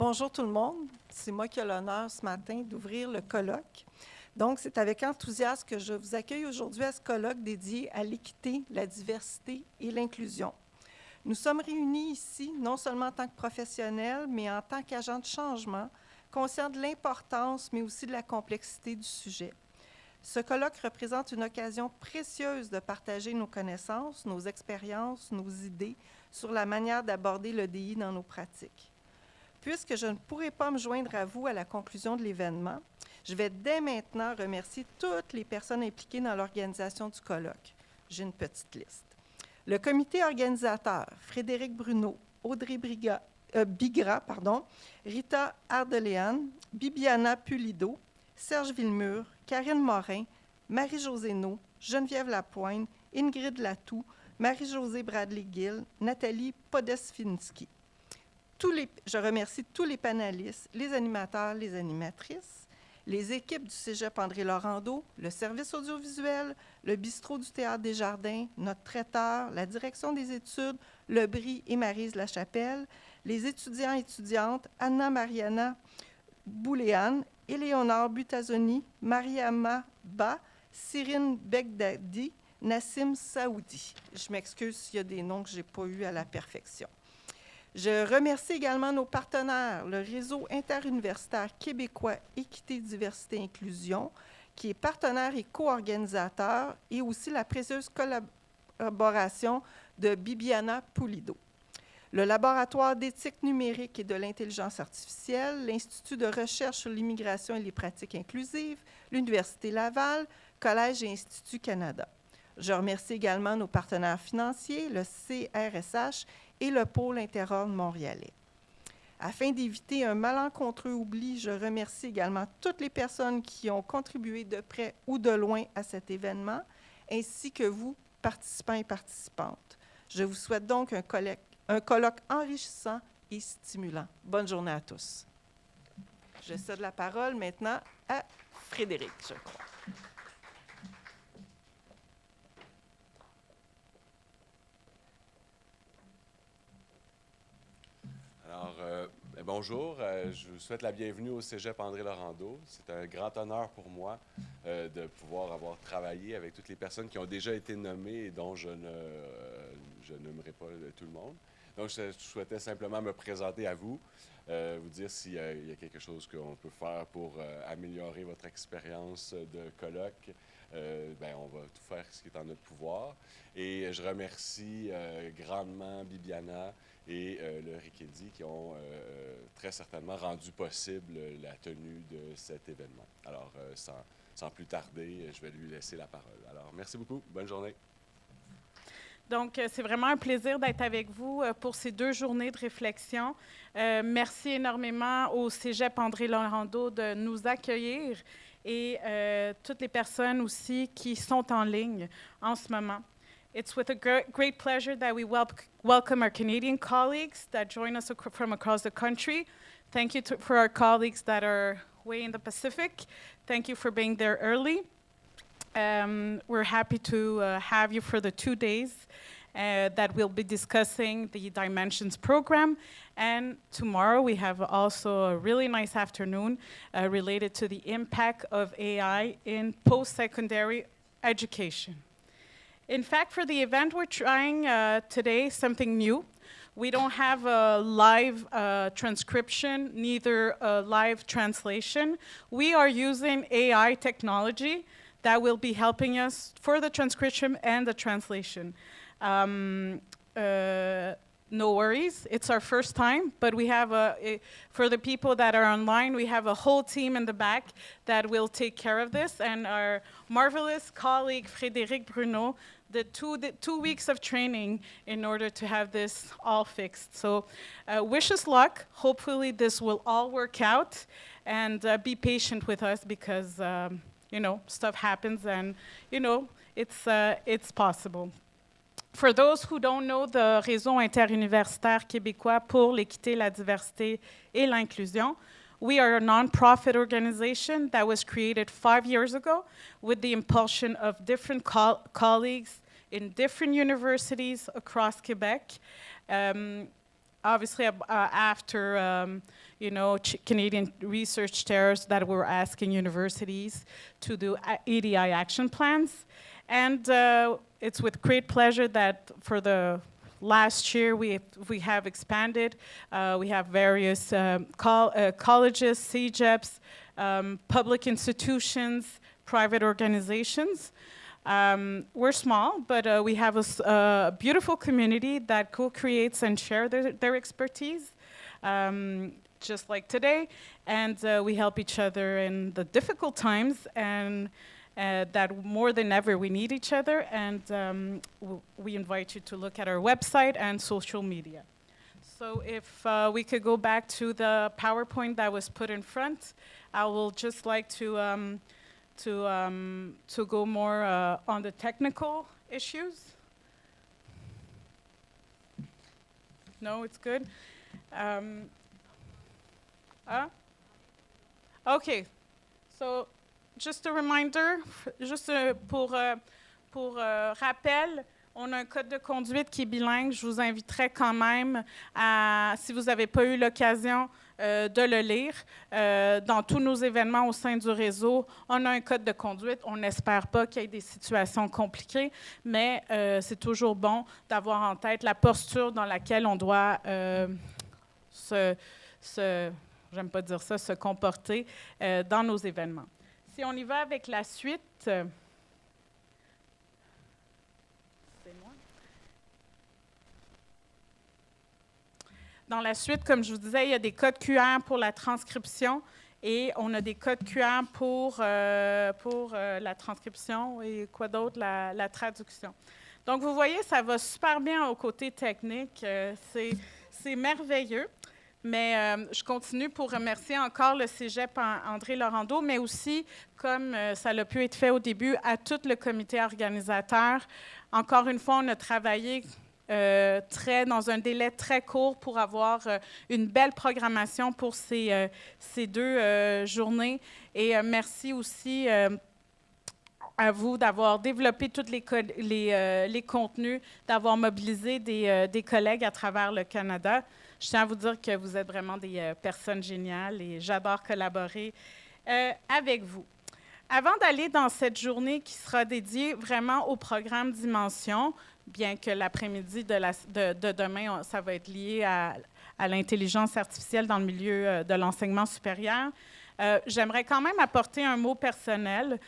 Bonjour tout le monde. C'est moi qui ai l'honneur ce matin d'ouvrir le colloque. Donc, c'est avec enthousiasme que je vous accueille aujourd'hui à ce colloque dédié à l'équité, la diversité et l'inclusion. Nous sommes réunis ici non seulement en tant que professionnels, mais en tant qu'agents de changement, conscients de l'importance, mais aussi de la complexité du sujet. Ce colloque représente une occasion précieuse de partager nos connaissances, nos expériences, nos idées sur la manière d'aborder l'EDI dans nos pratiques. Puisque je ne pourrai pas me joindre à vous à la conclusion de l'événement, je vais dès maintenant remercier toutes les personnes impliquées dans l'organisation du colloque. J'ai une petite liste. Le comité organisateur, Frédéric Bruno, Audrey Bigra, Rita Ardeléane, Bibiana Pulido, Serge Villemur, Karine Morin, Marie-Josée No, Geneviève Lapointe, Ingrid Latou, Marie-Josée Bradley-Gill, Nathalie Podesfinski. Je remercie tous les panélistes, les animateurs, les animatrices, les équipes du Cégep André Laurando, le service audiovisuel, le bistrot du Théâtre des Jardins, notre traiteur, la direction des études, le Brie et Maryse Lachapelle, les étudiants et étudiantes, Anna-Mariana Bouléane, Éléonore Butazoni, Mariama Ba, Cyrine Begdadi, Nassim Saoudi. Je m'excuse s'il y a des noms que je n'ai pas eus à la perfection. Je remercie également nos partenaires, le Réseau interuniversitaire québécois Équité, Diversité, Inclusion, qui est partenaire et co-organisateur, et aussi la précieuse collaboration de Bibiana Pulido. Le Laboratoire d'éthique numérique et de l'intelligence artificielle, l'Institut de recherche sur l'immigration et les pratiques inclusives, l'Université Laval, Collège et Institut Canada. Je remercie également nos partenaires financiers, le CRSH et le Pôle interordre montréalais. Afin d'éviter un malencontreux oubli, je remercie également toutes les personnes qui ont contribué de près ou de loin à cet événement, ainsi que vous, participants et participantes. Je vous souhaite donc un colloque enrichissant et stimulant. Bonne journée à tous. Je cède la parole maintenant à Frédéric, je crois. Alors, bonjour, je vous souhaite la bienvenue au Cégep André Laurando. C'est un grand honneur pour moi de pouvoir avoir travaillé avec toutes les personnes qui ont déjà été nommées et dont je nommerai pas tout le monde. Donc, je souhaitais simplement me présenter à vous, vous dire s'il y a quelque chose qu'on peut faire pour améliorer votre expérience de colloque. On va tout faire ce qui est en notre pouvoir. Et je remercie grandement Bibiana et le RIKEDI qui ont très certainement rendu possible la tenue de cet événement. Alors, sans plus tarder, je vais lui laisser la parole. Alors, merci beaucoup. Bonne journée. Donc, c'est vraiment un plaisir d'être avec vous pour ces 2 journées de réflexion. Merci énormément au Cégep André Laurando de nous accueillir et toutes les personnes aussi qui sont en ligne en ce moment. It's with a great pleasure that we welcome our Canadian colleagues that join us from across the country. Thank you for our colleagues that are way in the Pacific. Thank you for being there early. We're happy to have you for the 2 days that we'll be discussing the Dimensions program. And tomorrow we have also a really nice afternoon related to the impact of AI in post-secondary education. In fact, for the event, we're trying today something new. We don't have a live transcription, neither a live translation. We are using AI technology that will be helping us for the transcription and the translation. No worries, it's our first time, but we have for the people that are online, we have a whole team in the back that will take care of this, and our marvelous colleague, Frédéric Bruno, did 2 weeks of training in order to have this all fixed. So wish us luck. Hopefully this will all work out, and be patient with us because, stuff happens and, it's possible. For those who don't know the Réseau interuniversitaire québécois pour l'équité, la diversité et l'inclusion, we are a non-profit organization that was created 5 years ago with the impulsion of different colleagues in different universities across Quebec. obviously after Canadian research chairs that were asking universities to do EDI action plans. And it's with great pleasure that for the last year we have expanded. We have various colleges, CEGEPs, public institutions, private organizations. We're small, but we have a beautiful community that co-creates and shares their expertise, just like today. And we help each other in the difficult times, and that more than ever we need each other. And we invite you to look at our website and social media. So if we could go back to the PowerPoint that was put in front, I will just like to go more on the technical issues. No, it's good. Okay, so just a reminder, juste pour rappel, on a un code de conduite qui est bilingue. Je vous inviterai quand même à, si vous n'avez pas eu l'occasion de le lire, dans tous nos événements au sein du réseau, on a un code de conduite. On n'espère pas qu'il y ait des situations compliquées, mais c'est toujours bon d'avoir en tête la posture dans laquelle on doit j'aime pas dire ça, se comporter dans nos événements. Si on y va avec la suite, c'est moi. Dans la suite, comme je vous disais, il y a des codes QR pour la transcription et on a des codes QR pour la transcription et quoi d'autre, la traduction. Donc, vous voyez, ça va super bien au côté technique. C'est merveilleux. Mais je continue pour remercier encore le Cégep André Laurendeau, mais aussi, comme ça a pu être fait au début, à tout le comité organisateur. Encore une fois, on a travaillé dans un délai très court pour avoir une belle programmation pour ces deux journées. Et merci aussi à vous d'avoir développé tous les contenus, d'avoir mobilisé des collègues à travers le Canada. Je tiens à vous dire que vous êtes vraiment des personnes géniales et j'adore collaborer avec vous. Avant d'aller dans cette journée qui sera dédiée vraiment au programme Dimension, bien que l'après-midi de demain, ça va être lié à l'intelligence artificielle dans le milieu de l'enseignement supérieur, j'aimerais quand même apporter un mot personnel.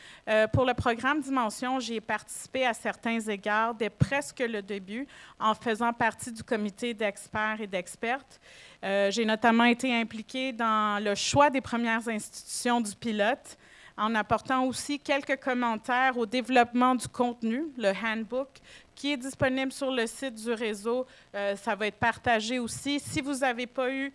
Pour le programme Dimension, j'ai participé à certains égards dès presque le début en faisant partie du comité d'experts et d'expertes. J'ai notamment été impliquée dans le choix des premières institutions du pilote, en apportant aussi quelques commentaires au développement du contenu, le handbook, qui est disponible sur le site du réseau. Ça va être partagé aussi. Si vous n'avez pas eu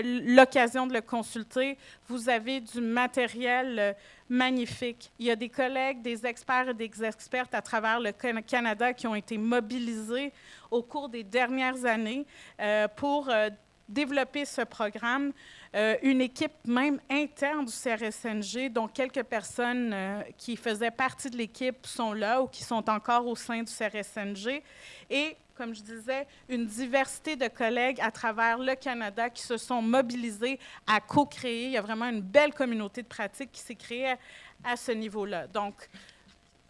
l'occasion de le consulter, vous avez du matériel magnifique. Il y a des collègues, des experts et des expertes à travers le Canada qui ont été mobilisés au cours des dernières années pour développer ce programme. Une équipe même interne du CRSNG, dont quelques personnes qui faisaient partie de l'équipe sont là ou qui sont encore au sein du CRSNG. Et, comme je disais, une diversité de collègues à travers le Canada qui se sont mobilisés à co-créer. Il y a vraiment une belle communauté de pratique qui s'est créée à ce niveau-là. Donc,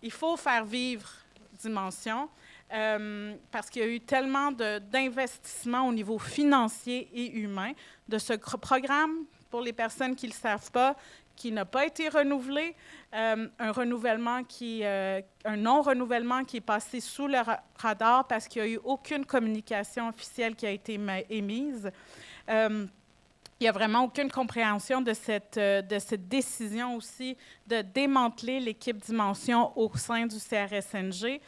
il faut faire vivre Dimension. Parce qu'il y a eu tellement d'investissements au niveau financier et humain de ce programme, pour les personnes qui ne le savent pas, qui n'a pas été renouvelé, un non-renouvellement qui est passé sous le radar parce qu'il n'y a eu aucune communication officielle qui a été émise. Il n'y a vraiment aucune compréhension de cette décision aussi de démanteler l'équipe Dimension au sein du CRSNG.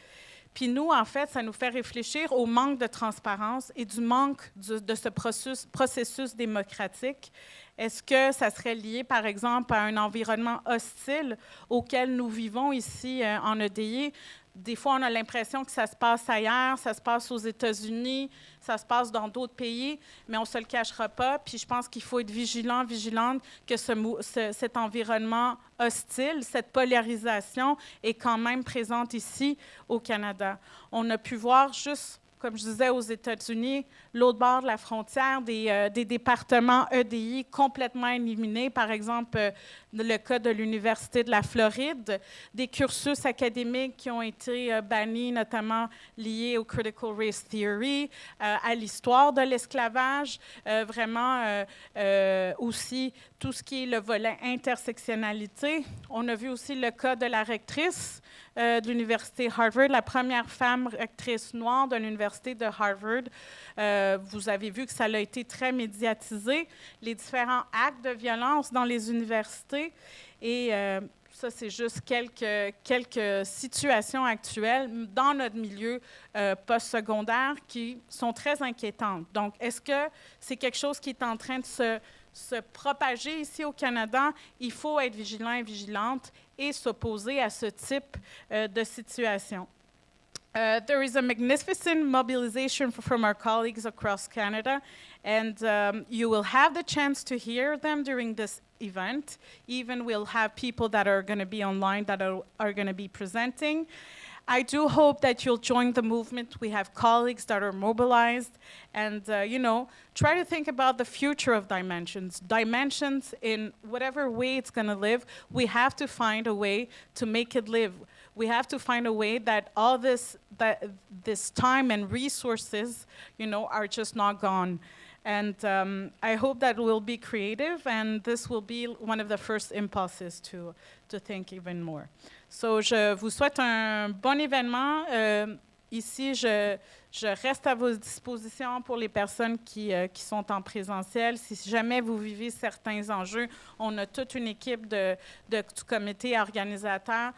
Puis nous, en fait, ça nous fait réfléchir au manque de transparence et du manque de ce processus démocratique. Est-ce que ça serait lié, par exemple, à un environnement hostile auquel nous vivons ici en EDI? Des fois, on a l'impression que ça se passe ailleurs, ça se passe aux États-Unis, ça se passe dans d'autres pays, mais on ne se le cachera pas. Puis je pense qu'il faut être vigilante que cet environnement hostile, cette polarisation est quand même présente ici au Canada. On a pu voir juste comme je disais, aux États-Unis, l'autre bord de la frontière, des départements EDI complètement éliminés. Par exemple, le cas de l'Université de la Floride, des cursus académiques qui ont été bannis, notamment liés au Critical Race Theory, à l'histoire de l'esclavage, vraiment aussi tout ce qui est le volet intersectionnalité. On a vu aussi le cas de la rectrice de l'Université Harvard, la première femme rectrice noire de l'Université de Harvard. Vous avez vu que ça a été très médiatisé, les différents actes de violence dans les universités. Et ça, c'est juste quelques situations actuelles dans notre milieu postsecondaire qui sont très inquiétantes. Donc, est-ce que c'est quelque chose qui est en train de se propager ici au Canada? Il faut être vigilant et vigilante et s'opposer à ce type de situation. There is a magnificent mobilization from our colleagues across Canada, and you will have the chance to hear them during this event. Even we'll have people that are going to be online that are going to be presenting. I do hope that you'll join the movement. We have colleagues that are mobilized and, try to think about the future of Dimensions. Dimensions, in whatever way it's going to live, we have to find a way to make it live. We have to find a way that all this time and resources, are just not gone. And I hope that we'll be creative, and this will be one of the first impulses to think even more. So, je vous souhaite un bon événement. Ici, je reste à vos dispositions pour les personnes qui sont en présentiel. Si jamais vous vivez certains enjeux, on a toute une équipe du comité organisateur.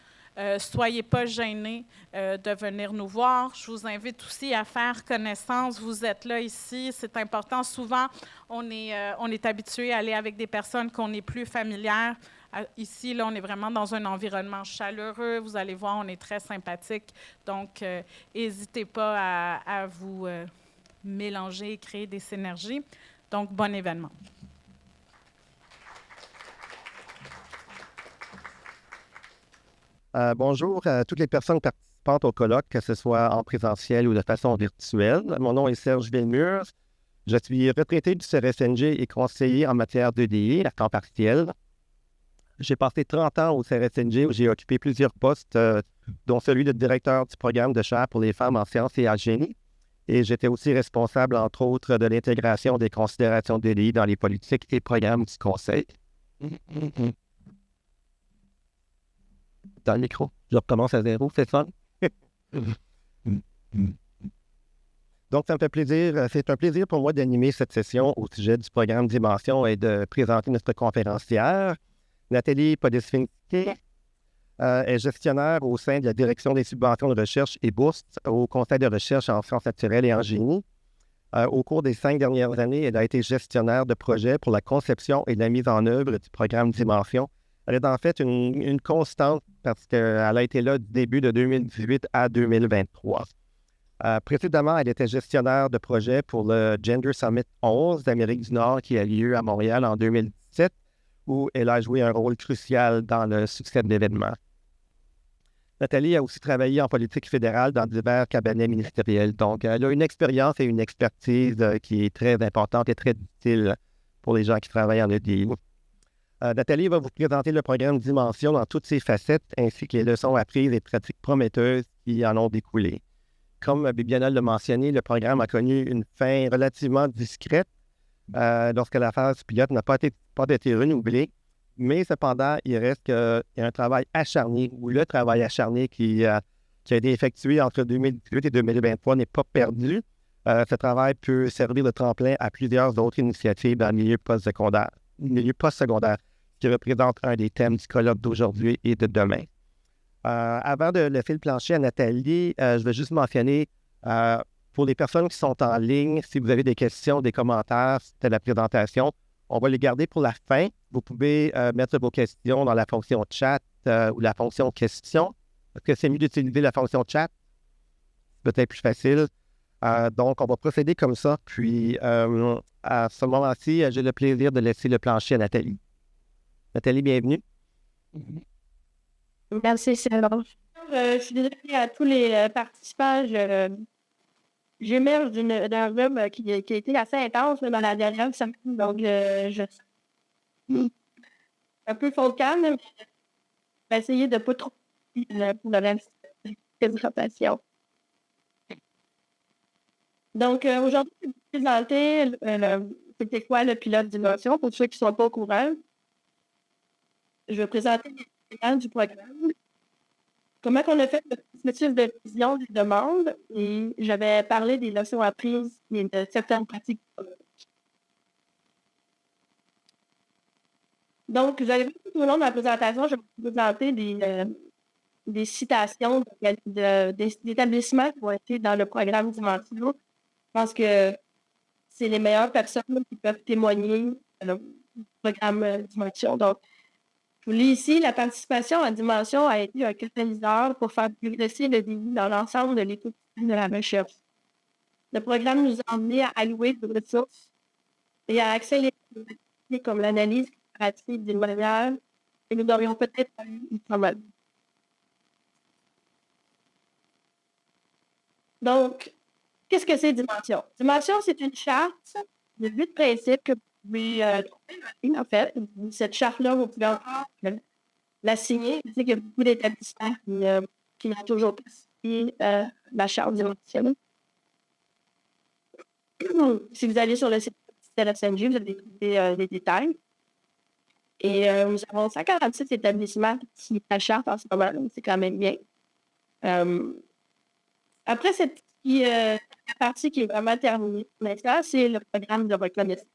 Soyez pas gênés de venir nous voir. Je vous invite aussi à faire connaissance. Vous êtes là ici, c'est important. Souvent, on est habitué à aller avec des personnes qu'on est plus familières. Ici, là, on est vraiment dans un environnement chaleureux. Vous allez voir, on est très sympathique. Donc, n'hésitez pas à vous mélanger et créer des synergies. Donc, bon événement. Bonjour à toutes les personnes participantes au colloque, que ce soit en présentiel ou de façon virtuelle. Mon nom est Serge Villemur. Je suis retraité du CRSNG et conseiller en matière d'EDI à temps partiel. J'ai passé 30 ans au CRSNG où j'ai occupé plusieurs postes, dont celui de directeur du programme de chaire pour les femmes en sciences et en génie. Et j'étais aussi responsable, entre autres, de l'intégration des considérations d'EDI dans les politiques et programmes du Conseil. Dans le micro, je recommence à zéro, c'est ça? Donc, ça me fait plaisir. C'est un plaisir pour moi d'animer cette session au sujet du programme Dimension et de présenter notre conférencière. Nathalie Podesfinski est gestionnaire au sein de la Direction des subventions de recherche et bourses au Conseil de recherche en sciences naturelles et en génie. Au cours des 5 dernières années, elle a été gestionnaire de projet pour la conception et la mise en œuvre du programme Dimension. Elle est en fait une constante parce qu'elle a été là du début de 2018 à 2023. Précédemment, elle était gestionnaire de projet pour le Gender Summit 11 d'Amérique du Nord qui a lieu à Montréal en 2017, où elle a joué un rôle crucial dans le succès de l'événement. Nathalie a aussi travaillé en politique fédérale dans divers cabinets ministériels. Donc, elle a une expérience et une expertise qui est très importante et très utile pour les gens qui travaillent en EDI. Nathalie va vous présenter le programme Dimension dans toutes ses facettes, ainsi que les leçons apprises et pratiques prometteuses qui en ont découlé. Comme Bibiana l'a mentionné, le programme a connu une fin relativement discrète lorsque la phase pilote n'a pas été renouvelée, mais cependant, il reste qu'il y a un travail acharné, ou le travail acharné qui a été effectué entre 2018 et 2023 n'est pas perdu. Ce travail peut servir de tremplin à plusieurs autres initiatives dans le milieu postsecondaire, qui représente un des thèmes du colloque d'aujourd'hui et de demain. Avant de laisser le plancher à Nathalie, je vais juste mentionner, pour les personnes qui sont en ligne, si vous avez des questions, des commentaires, c'était la présentation, on va les garder pour la fin. Vous pouvez mettre vos questions dans la fonction chat ou la fonction question. Est-ce que c'est mieux d'utiliser la fonction chat? C'est peut-être plus facile. Donc, on va procéder comme ça. Puis, à ce moment-ci, j'ai le plaisir de laisser le plancher à Nathalie. Nathalie, bienvenue. Merci, Serge. Je suis désolée à tous les participants. j'émerge d'un rhume qui a été assez intense là, dans la dernière semaine. Donc, je suis un peu fond de canne, mais je vais essayer de ne pas trop pour le reste de la présentation. Donc, aujourd'hui, je vais vous présenter c'était quoi le pilote d'innovation pour ceux qui ne sont pas au courant. Je vais présenter les éléments du programme. Comment on a fait le processus de révision des demandes et j'avais parlé des leçons apprises et de certaines pratiques. Donc, vous allez voir tout au long de la présentation, je vais vous présenter des citations d'établissements qui ont été dans le programme Dimension. Je pense que c'est les meilleures personnes qui peuvent témoigner dans le programme Dimension. Donc, je vous lis ici, la participation à Dimension a été un catalyseur pour faire progresser le défi dans l'ensemble de l'écosystème de la recherche. Le programme nous a emmenés à allouer des ressources et à accélérer des activités comme l'analyse comparative des modèles et nous aurions peut-être eu une problème. Donc, qu'est-ce que c'est Dimension? Dimension, c'est une charte de 8 principes que vous pouvez trouver, en fait. Cette charte-là, vous pouvez encore la signer. Je sais qu'il y a beaucoup d'établissements qui n'ont toujours pas signé la charte Dimension. Si vous allez sur le site de la FNJ, vous allez trouver les détails. Et nous avons 147 établissements qui signent la charte en ce moment, donc c'est quand même bien. Après cette partie qui est vraiment terminée, maintenant, c'est le programme de reconnaissance.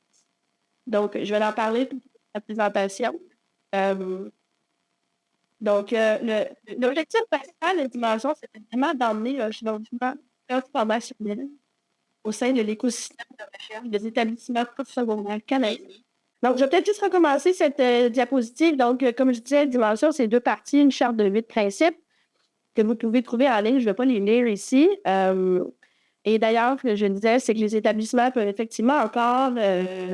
Donc, je vais en parler toute la présentation. Donc, l'objectif principal de la Dimension, c'est vraiment d'emmener un changement transformationnel au sein de l'écosystème de recherche des établissements postsecondaires canadiens. Donc, je vais peut-être juste recommencer cette diapositive. Donc, comme je disais, Dimension, c'est 2 parties, une charte de 8 principes que vous pouvez trouver en ligne. Je ne vais pas les lire ici. Et d'ailleurs, ce que je disais, c'est que les établissements peuvent effectivement encore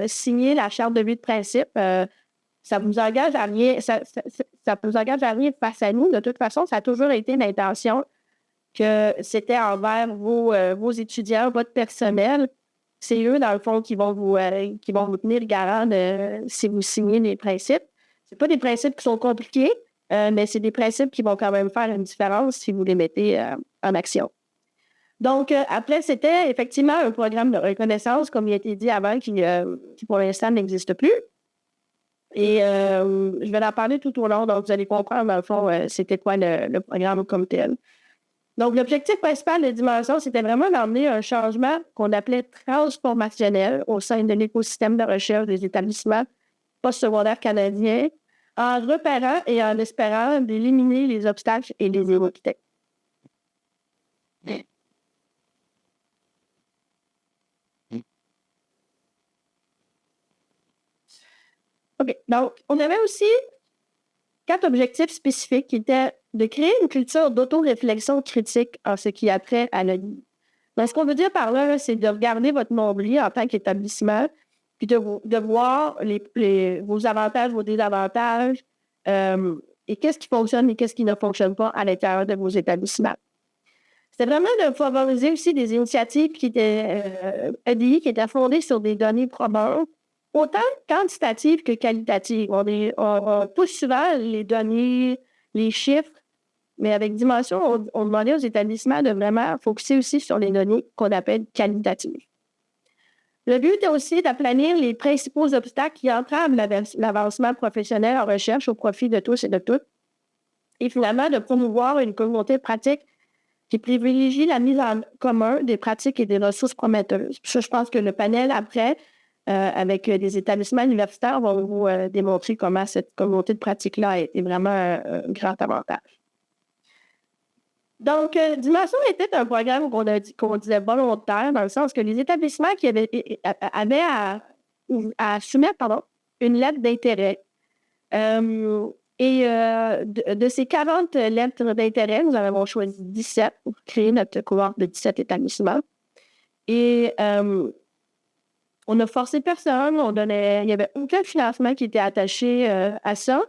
signer la charte de 8 principes. Ça vous engage à rien, ça vous engage à rien face à nous. De toute façon, ça a toujours été l'intention que c'était envers vos étudiants, votre personnel. C'est eux, dans le fond, qui vont vous tenir garant si vous signez les principes. Ce pas des principes qui sont compliqués, mais c'est des principes qui vont quand même faire une différence si vous les mettez en action. Donc, après, c'était effectivement un programme de reconnaissance, comme il a été dit avant, qui pour l'instant n'existe plus. Et je vais en parler tout au long, donc vous allez comprendre, dans le fond, c'était quoi le programme comme tel. Donc, l'objectif principal de Dimension, c'était vraiment d'emmener un changement qu'on appelait transformationnel au sein de l'écosystème de recherche des établissements postsecondaires canadiens, en repérant et en espérant d'éliminer les obstacles et les inégalités. OK. Donc, on avait aussi 4 objectifs spécifiques qui étaient de créer une culture d'auto-réflexion critique en ce qui a trait à la vie. Donc, ce qu'on veut dire par là, c'est de regarder votre nombril en tant qu'établissement, puis de voir vos avantages, vos désavantages, et qu'est-ce qui fonctionne et qu'est-ce qui ne fonctionne pas à l'intérieur de vos établissements. C'était vraiment de favoriser aussi des initiatives qui étaient EDI, qui étaient fondées sur des données probantes, autant quantitatives que qualitatives. On pousse souvent les données, les chiffres, mais avec Dimension, on demandait aux établissements de vraiment focuser aussi sur les données qu'on appelle qualitatives. Le but est aussi d'aplanir les principaux obstacles qui entravent l'avancement professionnel en recherche au profit de tous et de toutes. Et finalement, de promouvoir une communauté pratique qui privilégie la mise en commun des pratiques et des ressources prometteuses. Ça, je pense que le panel après, avec des établissements universitaires, va vous démontrer comment cette communauté de pratique-là est vraiment un grand avantage. Donc, Dimension était un programme qu'on disait volontaire, dans le sens que les établissements qui avaient à soumettre une lettre d'intérêt. De ces 40 lettres d'intérêt, nous avons choisi 17 pour créer notre cohorte de 17 établissements. Et on a forcé personne, il n'y avait aucun financement qui était attaché à ça.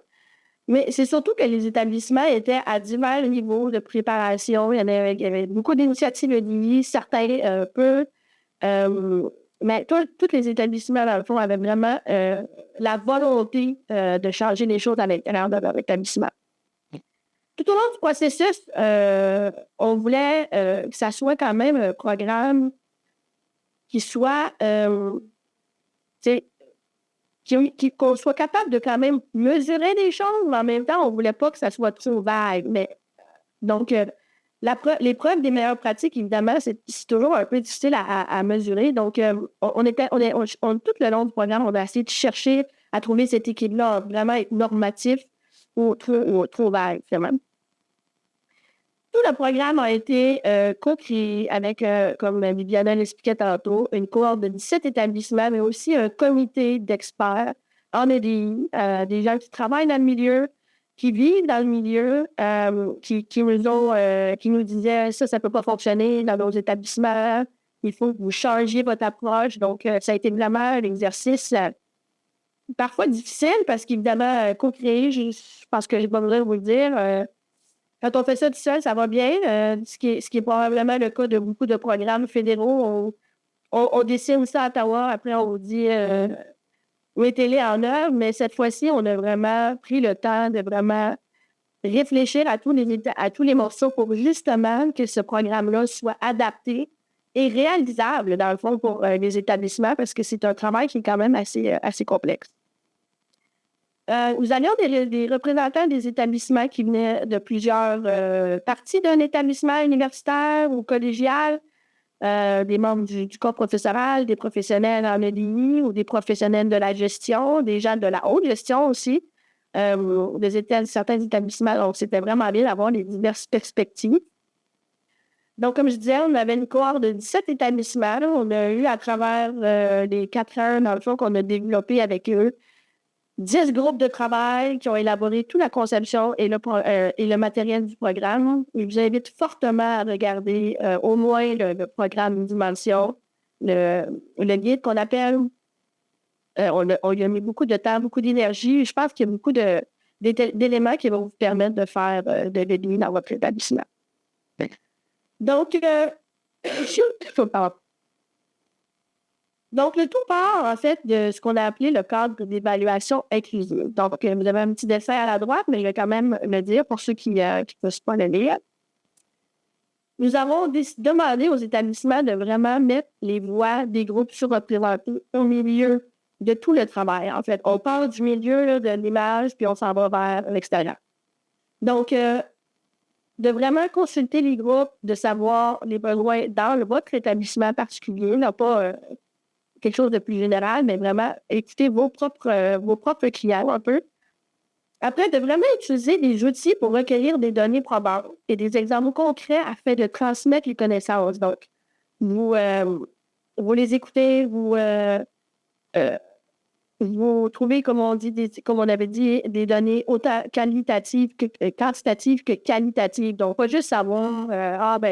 Mais c'est surtout que les établissements étaient à divers niveaux de préparation. Il y avait beaucoup d'initiatives liées, certains peu. Mais tous les établissements, dans le fond, avaient vraiment la volonté de changer les choses à l'intérieur de leur établissement. Tout au long du processus, on voulait que ça soit quand même un programme qui soit, qu'on soit capable de quand même mesurer des choses, mais en même temps, on ne voulait pas que ça soit trop vague. Donc, l'épreuve des meilleures pratiques, évidemment, c'est toujours un peu difficile à mesurer. Donc, tout le long du programme, on a essayé de chercher à trouver cet équilibre-là, vraiment être normatif ou trop vague, finalement. Tout le programme a été co-créé avec, comme Bibiana l'expliquait tantôt, une cohorte de 17 établissements, mais aussi un comité d'experts en EDI, des gens qui travaillent dans le milieu, qui vivent dans le milieu, qui nous disaient ça ne peut pas fonctionner dans nos établissements, il faut que vous changiez votre approche. Donc, ça a été vraiment un exercice parfois difficile parce qu'évidemment, co-créer, je pense que j'ai pas besoin de vous le dire, quand on fait ça tout seul, ça va bien, ce qui est probablement le cas de beaucoup de programmes fédéraux. On dessine ça à Ottawa, après on vous dit mettez-les en œuvre, mais cette fois-ci, on a vraiment pris le temps de vraiment réfléchir à tous les morceaux pour justement que ce programme-là soit adapté et réalisable, dans le fond, pour les établissements, parce que c'est un travail qui est quand même assez complexe. Nous avions des représentants des établissements qui venaient de plusieurs parties d'un établissement universitaire ou collégial, des membres du corps professoral, des professionnels en EDI ou des professionnels de la gestion, des gens de la haute gestion aussi, certains établissements. Donc, c'était vraiment bien d'avoir les diverses perspectives. Donc, comme je disais, on avait une cohorte de 17 établissements. On a eu, à travers les 4 ans, dans le fond, qu'on a développé avec eux, 10 groupes de travail qui ont élaboré toute la conception et le matériel du programme. Je vous invite fortement à regarder au moins le programme Dimension, le guide qu'on appelle. On y a mis beaucoup de temps, beaucoup d'énergie. Je pense qu'il y a beaucoup d'éléments qui vont vous permettre de faire de l'EDI dans votre établissement. Donc, Donc, le tout part, en fait, de ce qu'on a appelé le cadre d'évaluation inclusive. Donc, vous avez un petit dessin à la droite, mais je vais quand même le dire pour ceux qui ne peuvent pas le lire. Nous avons demandé aux établissements de vraiment mettre les voix des groupes surreprésentés au milieu de tout le travail. En fait, on part du milieu de l'image, puis on s'en va vers l'extérieur. Donc, de vraiment consulter les groupes, de savoir les besoins dans votre établissement particulier, non pas quelque chose de plus général, mais vraiment écouter vos propres clients un peu. Après, de vraiment utiliser des outils pour recueillir des données probantes et des exemples concrets afin de transmettre les connaissances. Donc, vous les écoutez, vous trouvez, comme on avait dit, des données autant quantitatives que qualitatives. Donc, pas juste savoir,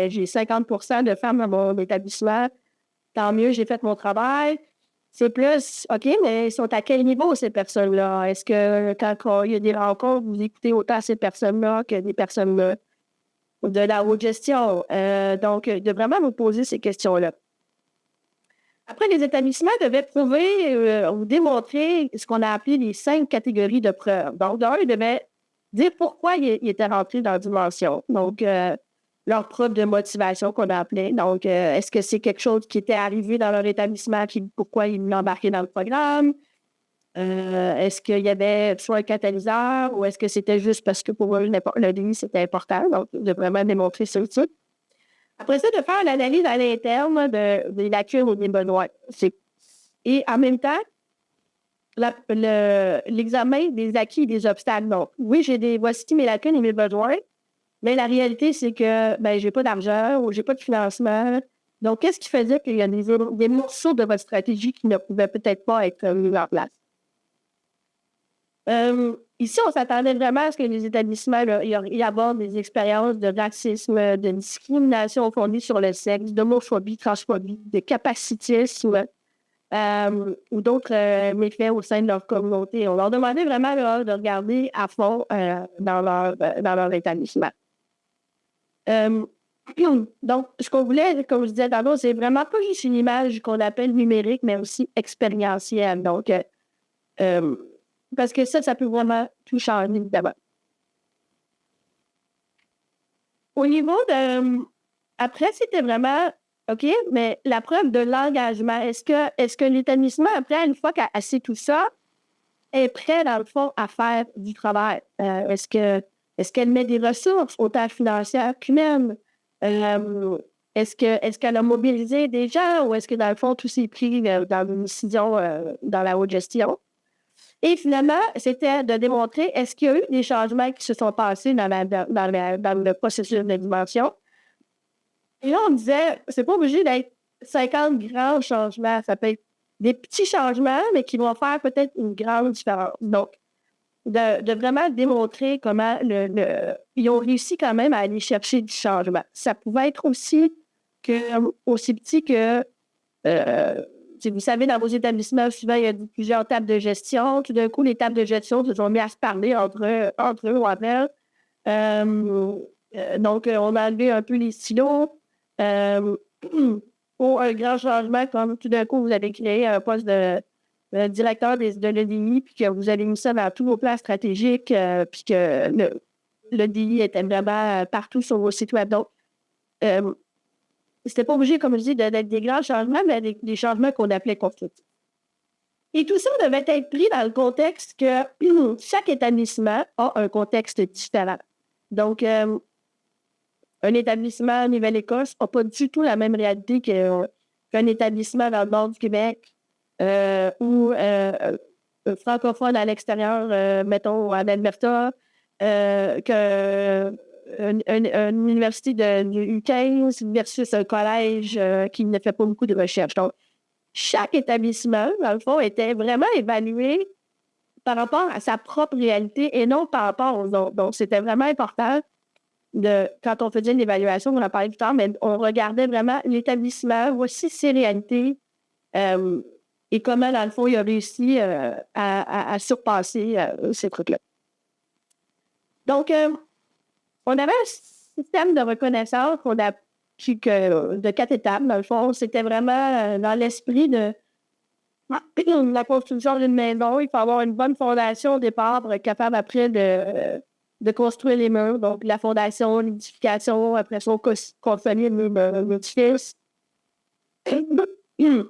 j'ai 50% de femmes dans mon établissement, tant mieux, j'ai fait mon travail. C'est plus, OK, mais ils sont à quel niveau, ces personnes-là? Est-ce que quand il y a des rencontres, vous écoutez autant ces personnes-là que des personnes de la haute gestion? Donc, de vraiment vous poser ces questions-là. Après, les établissements devaient prouver ou démontrer ce qu'on a appelé les 5 catégories de preuves. Donc, d'un, ils devaient dire pourquoi ils étaient rentrés dans la dimension. Donc, leur preuve de motivation qu'on a appelée. Donc, est-ce que c'est quelque chose qui était arrivé dans leur établissement, pourquoi ils l'ont embarqué dans le programme? Est-ce qu'il y avait soit un catalyseur ou est-ce que c'était juste parce que pour eux, le DI, c'était important? Donc, de vraiment démontrer ça aussi. Après ça, de faire une analyse à l'interne des lacunes ou des besoins. Et en même temps, l'examen des acquis et des obstacles. Donc, oui, voici mes lacunes et mes besoins. Mais la réalité, c'est que je n'ai pas d'argent ou je n'ai pas de financement. Donc, qu'est-ce qui faisait qu'il y a des morceaux de votre stratégie qui ne pouvaient peut-être pas être mis en place? Ici, on s'attendait vraiment à ce que les établissements y abordent des expériences de racisme, de discrimination fondée sur le sexe, d'homophobie, transphobie, de capacitisme, ou d'autres méfaits au sein de leur communauté. On leur demandait vraiment là, de regarder à fond dans leur établissement. Donc, ce qu'on voulait, comme je disais tantôt, c'est vraiment pas juste une image qu'on appelle numérique, mais aussi expérientielle. Donc, parce que ça peut vraiment tout changer, évidemment. Au niveau de... Après, c'était vraiment... OK, mais la preuve de l'engagement, est-ce que l'établissement, après, une fois qu'elle sait tout ça, est prêt, dans le fond, à faire du travail? Est-ce qu'elle met des ressources, autant financières qu'humaines? Est-ce qu'elle a mobilisé des gens ou est-ce que, dans le fond, tout s'est pris dans une décision dans la haute gestion? Et finalement, c'était de démontrer est-ce qu'il y a eu des changements qui se sont passés dans le processus de dimension. Et là, on disait, c'est pas obligé d'être 50 grands changements. Ça peut être des petits changements, mais qui vont faire peut-être une grande différence. Donc, de vraiment démontrer comment ils ont réussi quand même à aller chercher du changement. Ça pouvait être aussi petit que, vous savez, dans vos établissements, souvent, il y a plusieurs tables de gestion. Tout d'un coup, les tables de gestion se sont mis à se parler entre eux ou entre elles. Donc, on a enlevé un peu les silos. Pour un grand changement, comme tout d'un coup, vous avez créé un poste de directeur de l'EDI, puis que vous avez mis ça dans tous vos plans stratégiques, puis que l'EDI était vraiment partout sur vos sites web. Donc, c'était pas obligé, comme je dis, d'être des grands changements, mais des changements qu'on appelait constructifs. Et tout ça devait être pris dans le contexte que chaque établissement a un contexte différent. Donc, un établissement en Nouvelle-Écosse n'a pas du tout la même réalité qu'un établissement dans le nord du Québec ou francophone à l'extérieur, mettons, en Alberta, qu'une université de U15 versus un collège qui ne fait pas beaucoup de recherche. Donc, chaque établissement, dans le fond, était vraiment évalué par rapport à sa propre réalité et non par rapport aux autres. Donc, c'était vraiment important. Quand on faisait une évaluation, on en parlait tout le temps, mais on regardait vraiment l'établissement, voici ses réalités et comment, dans le fond, il a réussi à surpasser ces trucs-là. Donc, on avait un système de reconnaissance qu'on a de 4 étapes, dans le fond. C'était vraiment dans l'esprit de la construction d'une maison. Il faut avoir une bonne fondation au départ pour être capable après de construire les murs. Donc, la fondation, l'édification, après ça, construire l'édifice.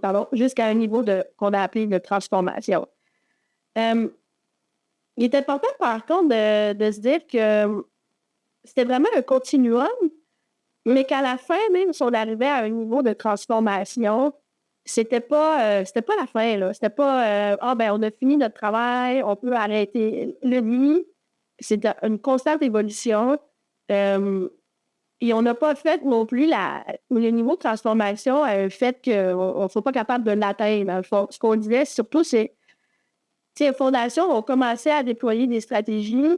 Pardon, jusqu'à un niveau qu'on a appelé de transformation. Il est important, par contre, de se dire que c'était vraiment un continuum, mais qu'à la fin, même si on arrivait à un niveau de transformation, c'était pas la fin, là. C'était pas on a fini notre travail, on peut arrêter le nid. C'est une constante évolution. Et on n'a pas fait non plus le niveau de transformation à un fait qu'on ne soit pas capable de l'atteindre. Ce qu'on disait surtout, c'est les fondations ont commencé à déployer des stratégies.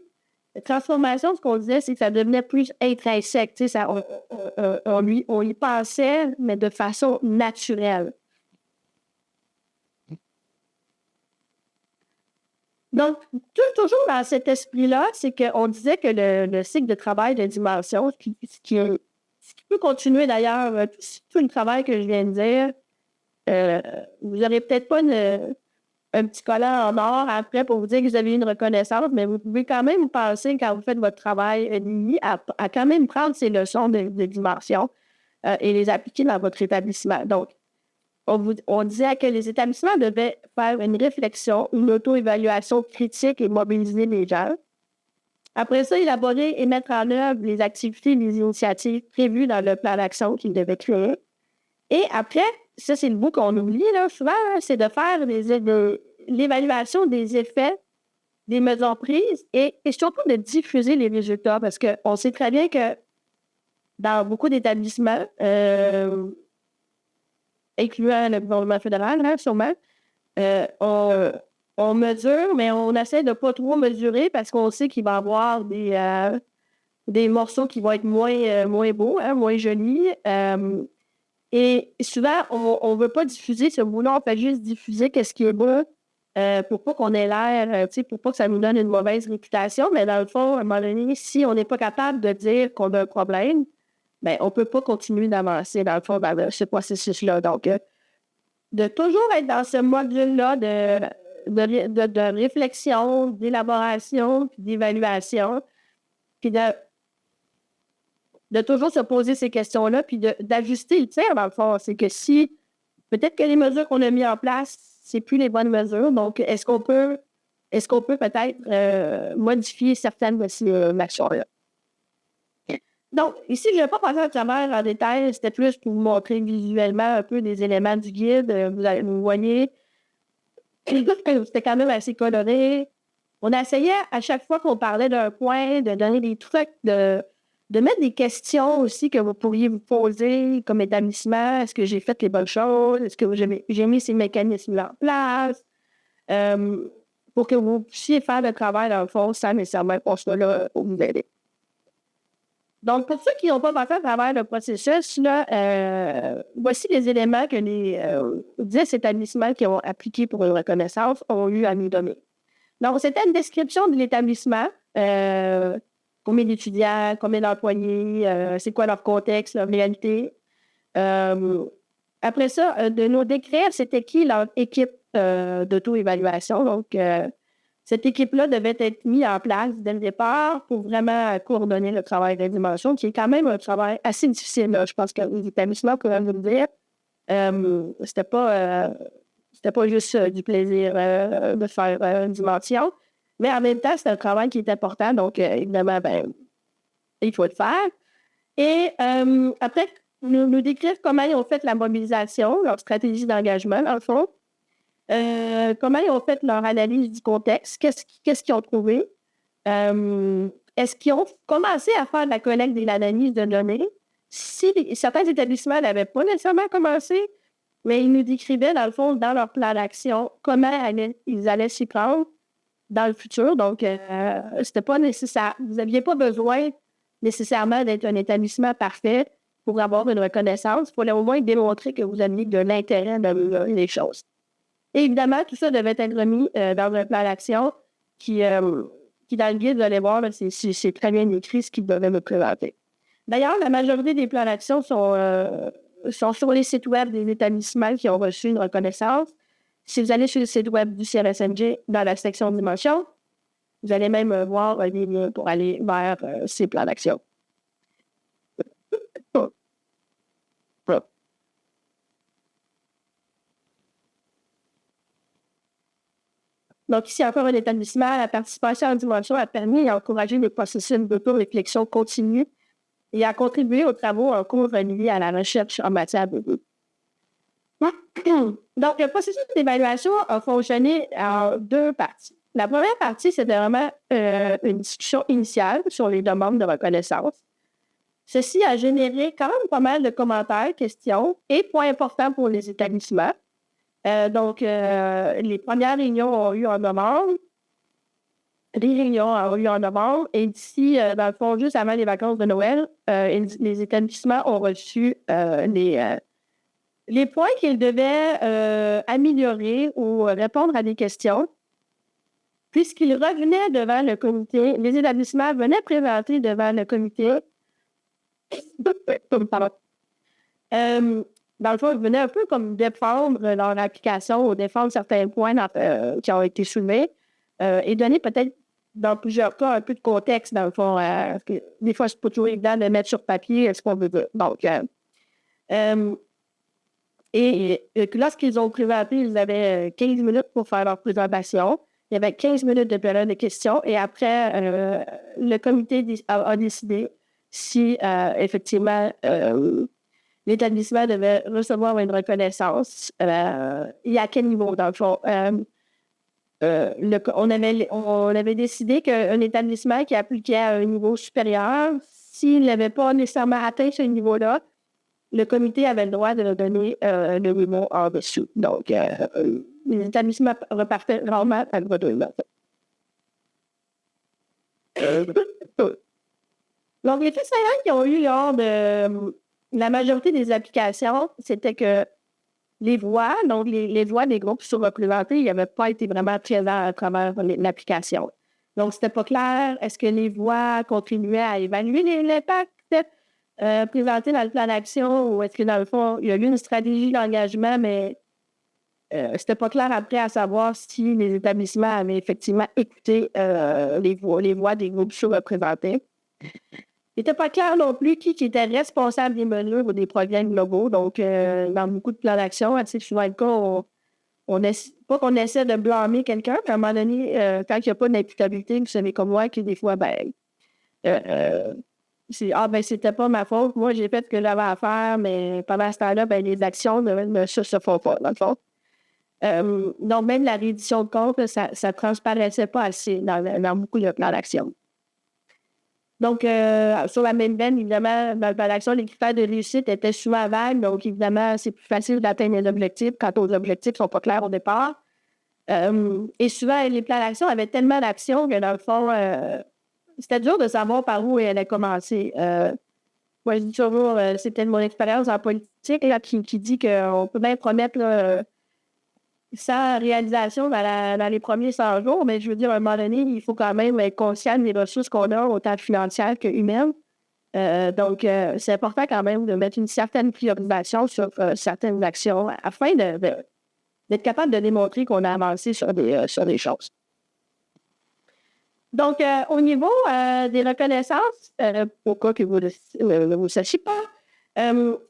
La transformation, ce qu'on disait, c'est que ça devenait plus intrinsèque. On y pensait, mais de façon naturelle. Donc, toujours dans cet esprit-là, c'est qu'on disait que le cycle de travail de dimension, ce qui peut continuer d'ailleurs, tout le travail que je viens de dire, vous n'aurez peut-être pas un petit collant en or après pour vous dire que vous avez une reconnaissance, mais vous pouvez quand même penser, quand vous faites votre travail à quand même prendre ces leçons de dimension et les appliquer dans votre établissement. Donc, on disait que les établissements devaient faire une réflexion, une auto-évaluation critique et mobiliser les gens. Après ça, élaborer et mettre en œuvre les activités et les initiatives prévues dans le plan d'action qu'ils devaient créer. Et après, ça, c'est le bout qu'on oublie là, souvent, c'est de faire l'évaluation des effets des mesures prises et surtout de diffuser les résultats parce qu'on sait très bien que dans beaucoup d'établissements, incluant le gouvernement fédéral, sûrement, on mesure, mais on essaie de ne pas trop mesurer parce qu'on sait qu'il va y avoir des morceaux qui vont être moins beaux, moins jolis. Et souvent, on ne veut pas diffuser ce mot-là, on fait juste diffuser qu'est-ce qui est bon pour pas qu'on ait l'air, pour pas que ça nous donne une mauvaise réputation. Mais dans le fond, à un moment donné, si on n'est pas capable de dire qu'on a un problème, on ne peut pas continuer d'avancer, dans le fond, dans ce processus-là. Donc, de toujours être dans ce module-là de réflexion, d'élaboration, puis d'évaluation, puis de toujours se poser ces questions-là, puis d'ajuster le tir, dans le fond. C'est que si, peut-être que les mesures qu'on a mises en place, c'est plus les bonnes mesures. Donc, est-ce qu'on peut peut-être modifier certaines de ces actions-là? Donc, ici, je ne vais pas passer à travers en détail. C'était plus pour vous montrer visuellement un peu des éléments du guide. Vous voyez, c'était quand même assez coloré. On essayait, à chaque fois qu'on parlait d'un point, de donner des trucs, de mettre des questions aussi que vous pourriez vous poser comme établissement. Est-ce que j'ai fait les bonnes choses? Est-ce que j'ai mis ces mécanismes en place? Pour que vous puissiez faire le travail, dans le fond, sans nécessairement qu'on soit là pour vous aider. Donc, pour ceux qui n'ont pas passé à travers le processus, là, voici les éléments que les 10 établissements qui ont appliqué pour une reconnaissance ont eu à nous donner. Donc, c'était une description de l'établissement. Combien d'étudiants, combien d'employés, c'est quoi leur contexte, leur réalité. Après ça, de nous décrire c'était qui leur équipe d'auto-évaluation. Donc, cette équipe-là devait être mise en place dès le départ pour vraiment coordonner le travail de dimension, qui est quand même un travail assez difficile. Là. Je pense que les établissements pourraient nous le dire. C'était pas juste du plaisir de faire une dimension, mais en même temps, c'est un travail qui est important. Donc, évidemment, il faut le faire. Et après, nous décrire comment ils ont fait la mobilisation, leur stratégie d'engagement, dans le fond. Comment ils ont fait leur analyse du contexte, qu'est-ce qu'ils ont trouvé, est-ce qu'ils ont commencé à faire de la collecte et de l'analyse de données. Si certains établissements n'avaient pas nécessairement commencé, mais ils nous décrivaient, dans le fond, dans leur plan d'action, comment ils allaient s'y prendre dans le futur. Donc, c'était pas nécessaire. Vous n'aviez pas besoin nécessairement d'être un établissement parfait pour avoir une reconnaissance. Il fallait au moins démontrer que vous aviez de l'intérêt dans les choses. Et évidemment, tout ça devait être remis dans un plan d'action qui, dans le guide, vous allez voir, là, c'est très bien écrit ce qu'ils devaient me présenter. D'ailleurs, la majorité des plans d'action sont sur les sites web des établissements qui ont reçu une reconnaissance. Si vous allez sur le site web du CRSNG, dans la section Dimension, vous allez même voir un lien pour aller vers ces plans d'action. Donc, ici, encore un établissement, la participation en dimension a permis et encouragé le processus d'auto-réflexion continue et a contribué aux travaux en cours liés à la recherche en matière de données. Donc, le processus d'évaluation a fonctionné en 2 parties. La première partie, c'était vraiment une discussion initiale sur les demandes de reconnaissance. Ceci a généré quand même pas mal de commentaires, questions et points importants pour les établissements. Donc, les premières réunions ont eu en novembre. Les réunions ont eu en novembre. Et d'ici, dans le fond, juste avant les vacances de Noël, les établissements ont reçu les points qu'ils devaient améliorer ou répondre à des questions. Puisqu'ils revenaient devant le comité, les établissements venaient présenter devant le comité. Dans le fond, ils venaient un peu comme défendre leur application ou défendre certains points qui ont été soulevés et donner peut-être, dans plusieurs cas, un peu de contexte, dans le fond. Parce que des fois, c'est pas toujours évident de mettre sur papier ce qu'on veut dire. Donc, et lorsqu'ils ont présenté, ils avaient 15 minutes pour faire leur présentation. Il y avait 15 minutes de période de questions et après, le comité a décidé si, effectivement, l'établissement devait recevoir une reconnaissance et à quel niveau, dans le fond. On avait décidé qu'un établissement qui appliquait à un niveau supérieur, s'il n'avait pas nécessairement atteint ce niveau-là, le comité avait le droit de leur donner le niveau en dessous. Donc, les établissements repartaient rarement à le redonnement. Donc, les faits saillants qui ont eu lors la majorité des applications, c'était que les voix, donc les voix des groupes sous-représentés, n'avaient pas été vraiment présents à travers l'application. Donc, c'était pas clair. Est-ce que les voix contribuaient à évaluer l'impact présenté dans le plan d'action ou est-ce que, dans le fond, il y a eu une stratégie d'engagement, mais c'était pas clair après à savoir si les établissements avaient effectivement écouté les voix des groupes sous-représentés. Il n'était pas clair non plus qui était responsable des mesures ou des programmes globaux. Donc, dans beaucoup de plans d'action, c'est souvent le cas, pas qu'on essaie de blâmer quelqu'un, mais à un moment donné, quand il n'y a pas d'imputabilité, vous savez comme moi, que des fois, c'était pas ma faute. Moi, j'ai fait ce que j'avais à faire, mais pendant ce temps-là, les actions ne se font pas, dans le fond. Donc, même la reddition de compte, ça ne transparaissait pas assez dans beaucoup de plans d'action. Donc, sur la même veine, évidemment, dans le plan d'action, les critères de réussite étaient souvent vagues. Donc, évidemment, c'est plus facile d'atteindre les objectifs quand les objectifs ne sont pas clairs au départ. Et souvent, les plans d'action avaient tellement d'actions que, dans le fond, c'était dur de savoir par où elle a commencé. Moi, je dis toujours, c'est peut-être mon expérience en politique là, qui dit qu'on peut bien promettre 100 réalisations dans les premiers 100 jours, mais je veux dire, à un moment donné, il faut quand même être conscient des ressources qu'on a, autant financières que humaines. Donc, c'est important quand même de mettre une certaine priorisation sur certaines actions afin d'être capable de démontrer qu'on a avancé sur des choses. Donc, au niveau des reconnaissances, pour cas que vous ne sachiez pas,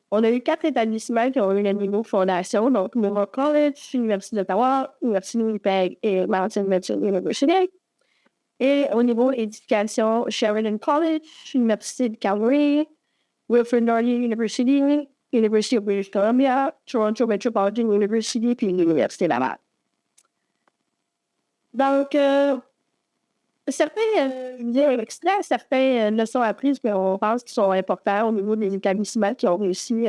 on a eu 4 établissements qui ont eu le niveau fondation, donc Moore College, l'Université d'Ottawa, l'Université de Winnipeg et Mountain Methodist University. Et au niveau éducation, Sheridan College, l'Université de Calgary, Wilfrid Laurier University, l'Université of British Columbia, Toronto Metropolitan University, puis l'Université Laval. Donc, certains leçons apprises qu'on pense qui sont importantes au niveau des établissements qui ont réussi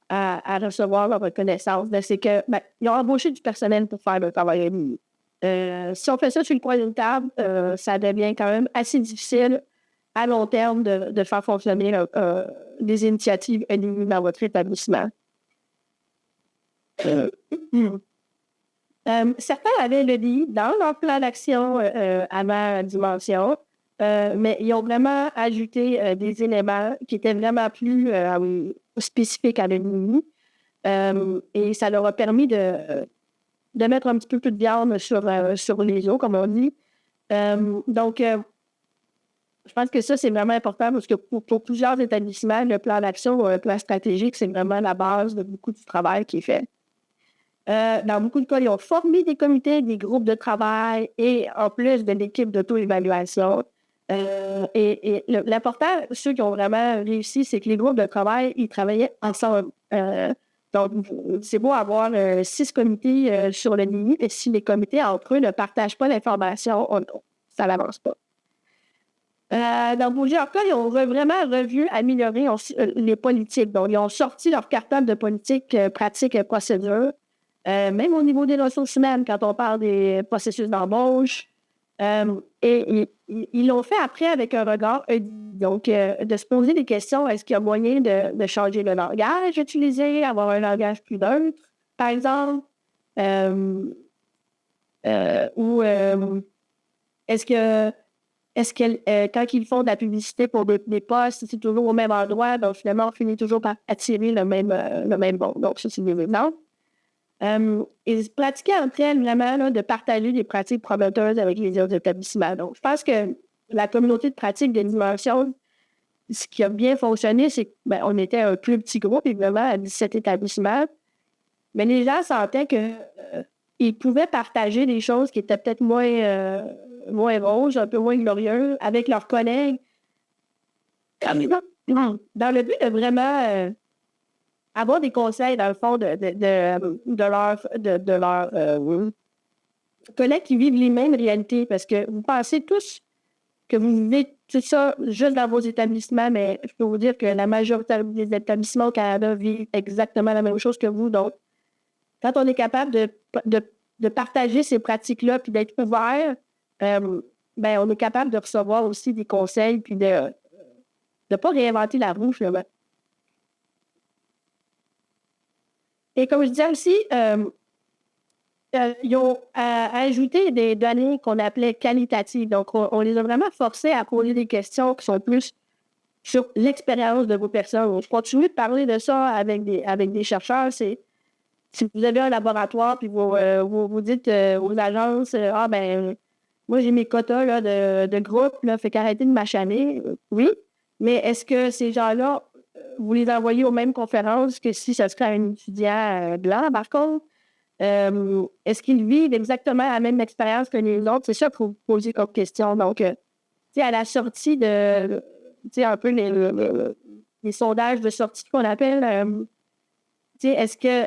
à recevoir leur reconnaissance, c'est qu'ils ont embauché du personnel pour faire le travail. Si on fait ça sur le coin d'une table, ça devient quand même assez difficile à long terme de faire fonctionner des initiatives éligibles dans votre établissement. Certains avaient le dit dans leur plan d'action avant la dimension, mais ils ont vraiment ajouté des éléments qui étaient vraiment plus spécifiques à l'ENI. Et ça leur a permis de mettre un petit peu plus de viande sur les os, comme on dit. Donc, je pense que ça, c'est vraiment important parce que pour plusieurs établissements, le plan d'action ou le plan stratégique, c'est vraiment la base de beaucoup du travail qui est fait. Dans beaucoup de cas, ils ont formé des comités, des groupes de travail et en plus de l'équipe d'auto-évaluation. Et l'important, ceux qui ont vraiment réussi, c'est que les groupes de travail, ils travaillaient ensemble. Donc, c'est beau avoir 6 comités sur le ligne, et si les comités entre eux ne partagent pas l'information, ça n'avance pas. Dans plusieurs cas, ils ont vraiment revu, amélioré les politiques. Donc, ils ont sorti leur cartable de politique, pratiques et procédures. Même au niveau des ressources humaines, quand on parle des processus d'embauche. Et ils l'ont fait après avec un regard, donc de se poser des questions. Est-ce qu'il y a moyen de changer le langage utilisé, avoir un langage plus neutre, par exemple? Ou est-ce que quand ils font de la publicité pour des postes, c'est toujours au même endroit, donc finalement, on finit toujours par attirer le même bon. Donc, ça, c'est des exemples. Et pratiquer entre elles vraiment là, de partager des pratiques prometteuses avec les autres établissements. Donc, je pense que la communauté de pratique de dimension, ce qui a bien fonctionné, c'est qu'on était un plus petit groupe, évidemment, à 17 établissements, mais les gens sentaient qu'ils pouvaient partager des choses qui étaient peut-être moins roses, un peu moins glorieuses, avec leurs collègues, dans le but de vraiment avoir des conseils, dans le fond, de leurs collègues qui vivent les mêmes réalités. Parce que vous pensez tous que vous vivez tout ça juste dans vos établissements, mais je peux vous dire que la majorité des établissements au Canada vivent exactement la même chose que vous. Donc, quand on est capable de partager ces pratiques-là puis d'être ouvert, on est capable de recevoir aussi des conseils puis de ne pas réinventer la roue, finalement. Et comme je disais aussi, ils ont ajouté des données qu'on appelait qualitatives. Donc, on les a vraiment forcés à poser des questions qui sont plus sur l'expérience de vos personnes. Je continue de parler de ça avec des chercheurs. C'est si vous avez un laboratoire puis vous dites aux agences, ah ben, moi j'ai mes quotas là, de groupe, là, fait qu'arrêtez de m'achamer. Oui, mais est-ce que ces gens-là, vous les envoyez aux mêmes conférences que si ça serait un étudiant blanc, par contre? Est-ce qu'ils vivent exactement la même expérience que les autres? C'est ça qu'il faut poser comme question. Donc, tu sais, à la sortie de, tu sais, un peu les sondages de sortie qu'on appelle, tu sais,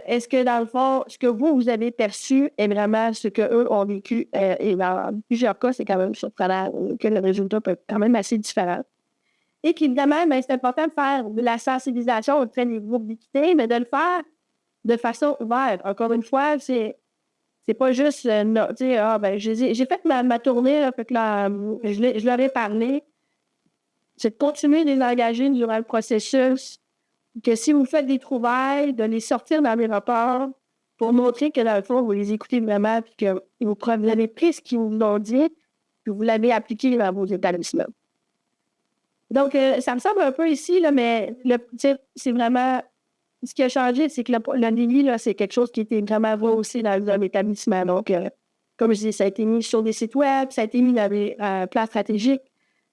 est-ce que dans le fond, ce que vous avez perçu est vraiment ce qu'eux ont vécu? Et dans plusieurs cas, c'est quand même surprenant que le résultat peut être quand même assez différent. Et qu'évidemment, ben, c'est important de faire de la sensibilisation auprès des groupes d'équité, mais de le faire de façon ouverte. Encore une fois, c'est pas juste, non, tu sais, ah, ben, j'ai fait ma tournée, là, fait que là, je leur ai parlé. C'est de continuer de les engager durant le processus, que si vous faites des trouvailles, de les sortir dans les rapports pour montrer que, dans le fond, vous les écoutez vraiment, puis que vous avez pris ce qu'ils vous ont dit, puis vous l'avez appliqué dans vos établissements. Donc, ça me semble un peu ici, là, mais c'est vraiment... Ce qui a changé, c'est que le délit, là, c'est quelque chose qui était vraiment aussi dans l'établissement. Donc, comme je dis, ça a été mis sur des sites web, ça a été mis dans des plans stratégiques,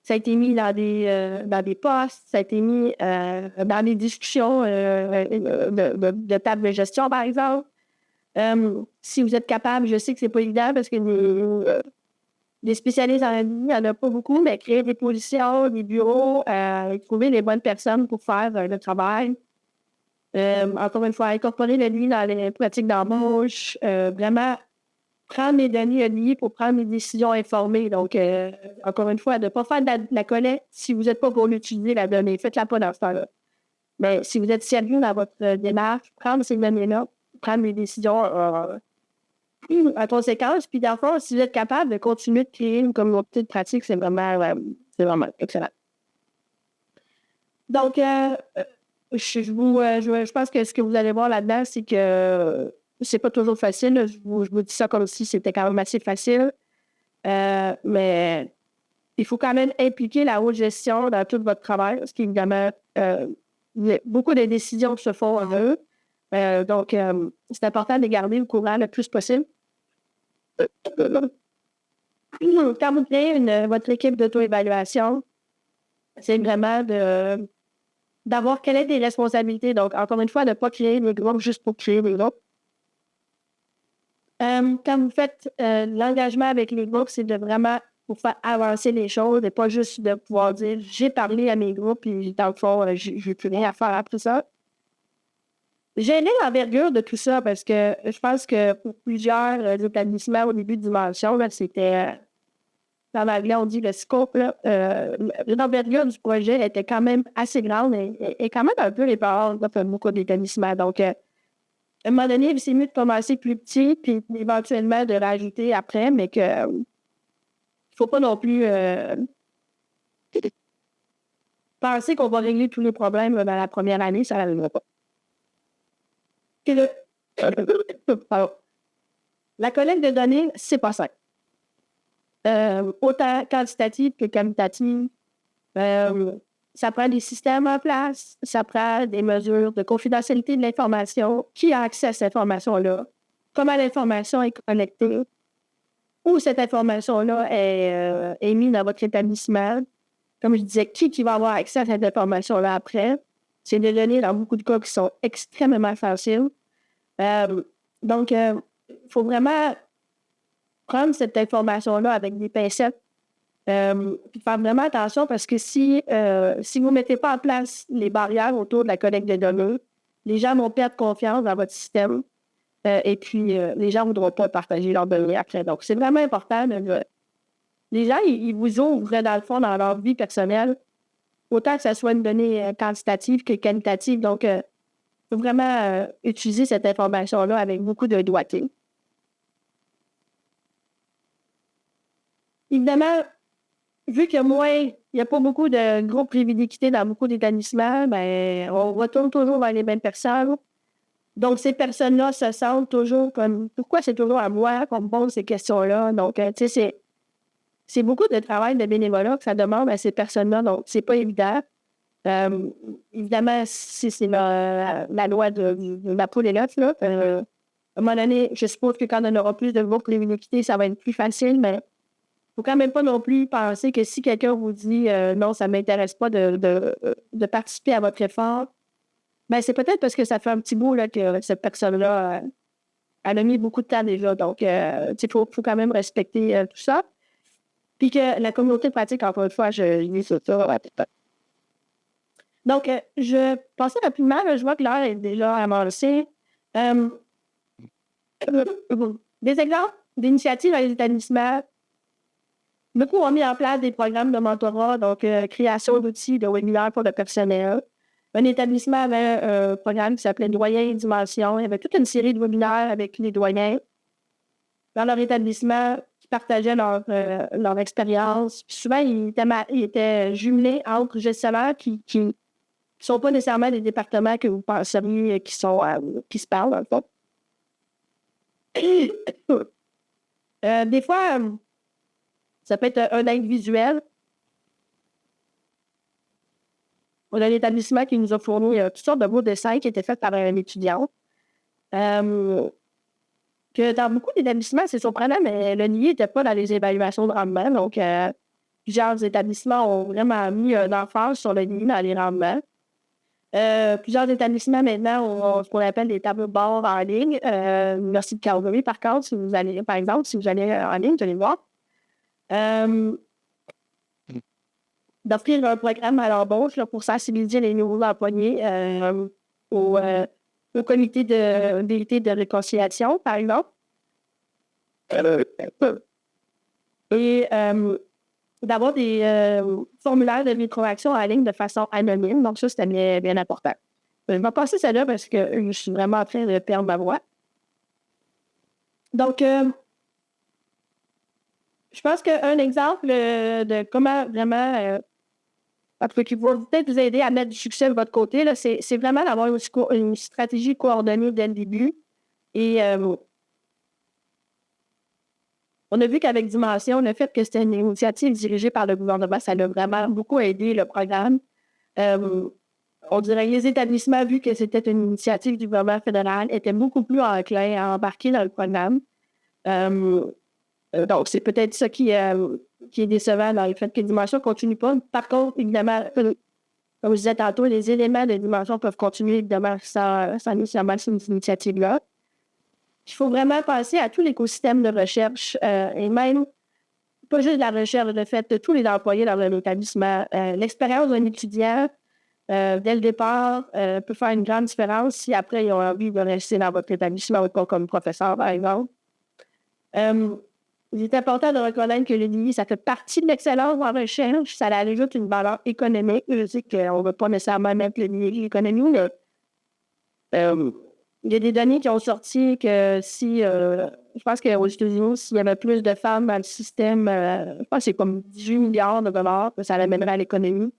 ça a été mis dans des postes, ça a été mis dans des discussions de table de gestion, par exemple. Si vous êtes capable, je sais que c'est pas évident parce que les spécialistes en délit, il n'y en a pas beaucoup, mais créer des positions, des bureaux, trouver les bonnes personnes pour faire le travail. Encore une fois, incorporer le DELI dans les pratiques d'embauche, vraiment prendre les données liées pour prendre des décisions informées. Donc, encore une fois, de ne pas faire de la collecte si vous n'êtes pas pour l'utiliser, la donnée. Faites-la pas dans ce temps-là. Mais si vous êtes sérieux dans votre démarche, prendre ces données-là, prendre les décisions en conséquence. Puis, dans le fond, si vous êtes capable de continuer de créer une communauté de pratique, c'est vraiment excellent. Donc, je pense que ce que vous allez voir là-dedans, c'est que c'est pas toujours facile. Je vous dis ça comme si c'était quand même assez facile. Mais il faut quand même impliquer la haute gestion dans tout votre travail, parce qu'évidemment, beaucoup de décisions se font en eux. Donc, c'est important de les garder au courant le plus possible. Quand vous créez votre équipe d'auto-évaluation, c'est vraiment d'avoir quelles sont les responsabilités. Donc, encore une fois, de ne pas créer le groupe juste pour créer le groupe. Quand vous faites l'engagement avec les groupes, c'est de vraiment pour faire avancer les choses et pas juste de pouvoir dire « j'ai parlé à mes groupes et dans le fond, je n'ai plus rien à faire après ça ». J'ai l'envergure de tout ça parce que je pense que pour plusieurs établissements au début de Dimension, là, c'était... en anglais, on dit le scope, l'envergure du projet était quand même assez grande et quand même un peu épargnante pour beaucoup d'établissements. Donc, à un moment donné, c'est mieux de commencer plus petit puis éventuellement de rajouter après, mais que il ne faut pas non plus penser qu'on va régler tous les problèmes dans la première année, ça n'arrivera pas. La collecte de données, c'est pas simple. Autant quantitative que qualitative. Ça prend des systèmes en place, ça prend des mesures de confidentialité de l'information, qui a accès à cette information-là, comment l'information est collectée, où cette information-là est mise dans votre établissement. Comme je disais, qui va avoir accès à cette information-là après. C'est des données, dans beaucoup de cas, qui sont extrêmement sensibles. Donc, il faut vraiment prendre cette information-là avec des pincettes, puis faire vraiment attention parce que si vous ne mettez pas en place les barrières autour de la collecte de données, les gens vont perdre confiance dans votre système et puis les gens ne voudront pas partager leurs données après. Donc, c'est vraiment important. Les gens, ils vous ouvrent dans le fond dans leur vie personnelle, autant que ce soit une donnée quantitative que qualitative. Donc, il faut vraiment utiliser cette information-là avec beaucoup de doigté. Évidemment, vu qu'il n'y a pas beaucoup de groupes privilégiés dans beaucoup d'établissements, ben, on retourne toujours vers les mêmes personnes. Donc, ces personnes-là se sentent toujours comme, pourquoi c'est toujours à moi qu'on me pose ces questions-là? Donc, tu sais, c'est beaucoup de travail de bénévolat que ça demande à ces personnes-là, donc c'est pas évident. Évidemment, si c'est la loi de la poule et l'œuf, là, à un moment donné, je suppose que quand on aura plus de groupes pour l'équité, ça va être plus facile, mais il ne faut quand même pas non plus penser que si quelqu'un vous dit non, ça ne m'intéresse pas de participer à votre effort, ben c'est peut-être parce que ça fait un petit bout là, que cette personne-là elle a mis beaucoup de temps déjà. Donc, il faut quand même respecter tout ça. Puis que la communauté pratique, encore une fois, je lis sur ça. Ouais. Donc, je passais rapidement, là, je vois que l'heure est déjà avancée. Des exemples d'initiatives dans les établissements. Beaucoup ont mis en place des programmes de mentorat, donc création d'outils de webinaires pour le personnel. Un établissement avait un programme qui s'appelait Doyens et Dimensions. Il y avait toute une série de webinaires avec les doyens dans leur établissement qui partageaient leur expérience. Puis souvent, ils étaient jumelés entre gestionnaires qui ne sont pas nécessairement des départements que vous penseriez qui se parlent, en fait. Des fois, ça peut être un aide visuel. On a un établissement qui nous a fourni toutes sortes de beaux dessins qui étaient faits par un étudiant. Que dans beaucoup d'établissements, c'est surprenant, mais le NIE n'était pas dans les évaluations de rendement. Donc, plusieurs établissements ont vraiment mis un emphase sur le NIE dans les rendements. Plusieurs établissements maintenant ont ce qu'on appelle des tableaux de bord en ligne. Merci de Calgary, par contre, si vous allez en ligne, vous allez voir. D'offrir un programme à l'embauche là, pour sensibiliser les nouveaux employés au comité de vérité de réconciliation, par exemple. Et d'avoir des formulaires de rétroaction en ligne de façon anonyme. Donc, ça, c'était bien, bien important. Je vais passer celle-là parce que je suis vraiment en train de perdre ma voix. Donc, je pense qu'un exemple de comment vraiment... qui va peut-être vous aider à mettre du succès de votre côté, là, c'est vraiment d'avoir une stratégie coordonnée dès le début. Et on a vu qu'avec Dimension, le fait que c'était une initiative dirigée par le gouvernement, ça a vraiment beaucoup aidé le programme. On dirait que les établissements, vu que c'était une initiative du gouvernement fédéral, étaient beaucoup plus enclins à embarquer dans le programme. Donc, c'est peut-être ça qui est décevant dans le fait que Dimension ne continue pas. Par contre, évidemment, comme je disais tantôt, les éléments de Dimension peuvent continuer, évidemment, sans nécessairement cette initiative-là. Il faut vraiment penser à tout l'écosystème de recherche et même, pas juste la recherche, le fait de tous les employés dans l'établissement. L'expérience d'un étudiant, dès le départ, peut faire une grande différence si après, ils ont envie de rester dans votre établissement comme professeur, par exemple. Il est important de reconnaître que le NIE, ça fait partie de l'excellence en recherche. Ça ajoute une valeur économique. Je sais qu'on ne veut pas nécessairement mettre le NIE en économie, mais il y a des données qui ont sorti que si, je pense qu'aux États-Unis, s'il y avait plus de femmes dans le système, je pense que c'est comme 18 milliards de dollars que ça l'amènerait à l'économie.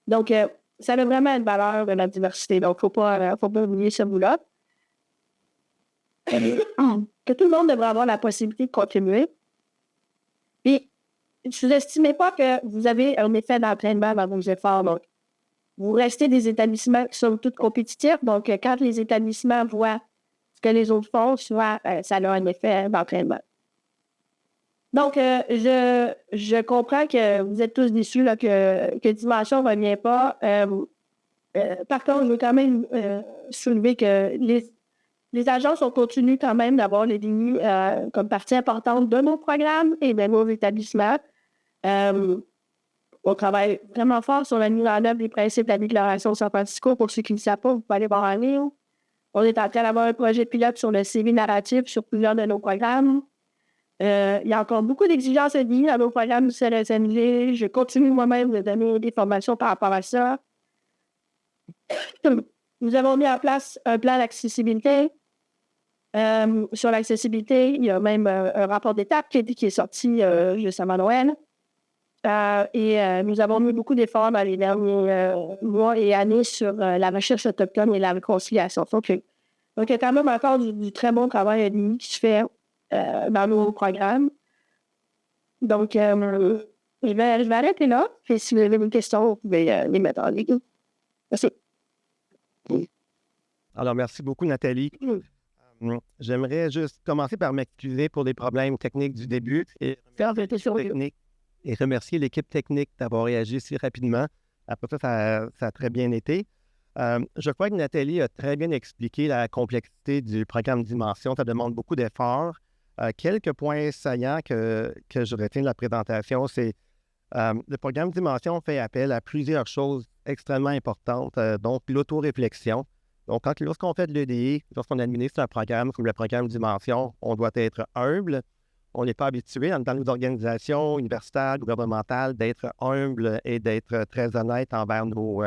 Donc, ça a vraiment une valeur de la diversité. Donc, il ne faut pas oublier ce bout-là. Que tout le monde devrait avoir la possibilité de contribuer. Puis, ne sous-estimez pas que vous avez un effet d'entraînement dans vos efforts. Donc, vous restez des établissements qui sont tous compétitifs. Donc, quand les établissements voient ce que les autres font, souvent, ça a un effet d'entraînement. Donc, je comprends que vous êtes tous déçus là, que Dimension ne revient pas. Par contre, je veux quand même soulever que les agences ont continué quand même d'avoir les DINU comme partie importante de nos programmes et de nos établissements. On travaille vraiment fort sur la mise en œuvre des principes de la Déclaration de San Francisco. Pour ceux qui ne le savent pas, vous pouvez aller voir en ligne. On est en train d'avoir un projet pilote sur le CV narratif sur plusieurs de nos programmes. Il y a encore beaucoup d'exigences à dire dans nos programmes du CLSMG. Je continue moi-même de donner des formations par rapport à ça. Nous avons mis en place un plan d'accessibilité. Sur l'accessibilité, il y a même un rapport d'étape qui est sorti juste avant Noël. Et nous avons mis beaucoup d'efforts dans les derniers mois et années sur la recherche autochtone et la réconciliation. Donc, Donc, il y a quand même encore du très bon travail à lui qui se fait dans nos programmes. Donc, je vais arrêter là. Puis si vous avez des questions, vous pouvez les mettre en ligne. Merci. Alors, merci beaucoup, Nathalie. J'aimerais juste commencer par m'excuser pour les problèmes techniques du début et remercier l'équipe technique d'avoir réagi si rapidement. Après ça a très bien été. Je crois que Nathalie a très bien expliqué la complexité du programme Dimension. Ça demande beaucoup d'efforts. Quelques points saillants que je retiens de la présentation, c'est le programme Dimension fait appel à plusieurs choses extrêmement importantes, donc l'autoréflexion. Donc, lorsqu'on fait de l'EDI, lorsqu'on administre un programme comme le programme Dimension, on doit être humble. On n'est pas habitué dans nos organisations universitaires, gouvernementales, d'être humble et d'être très honnête envers nos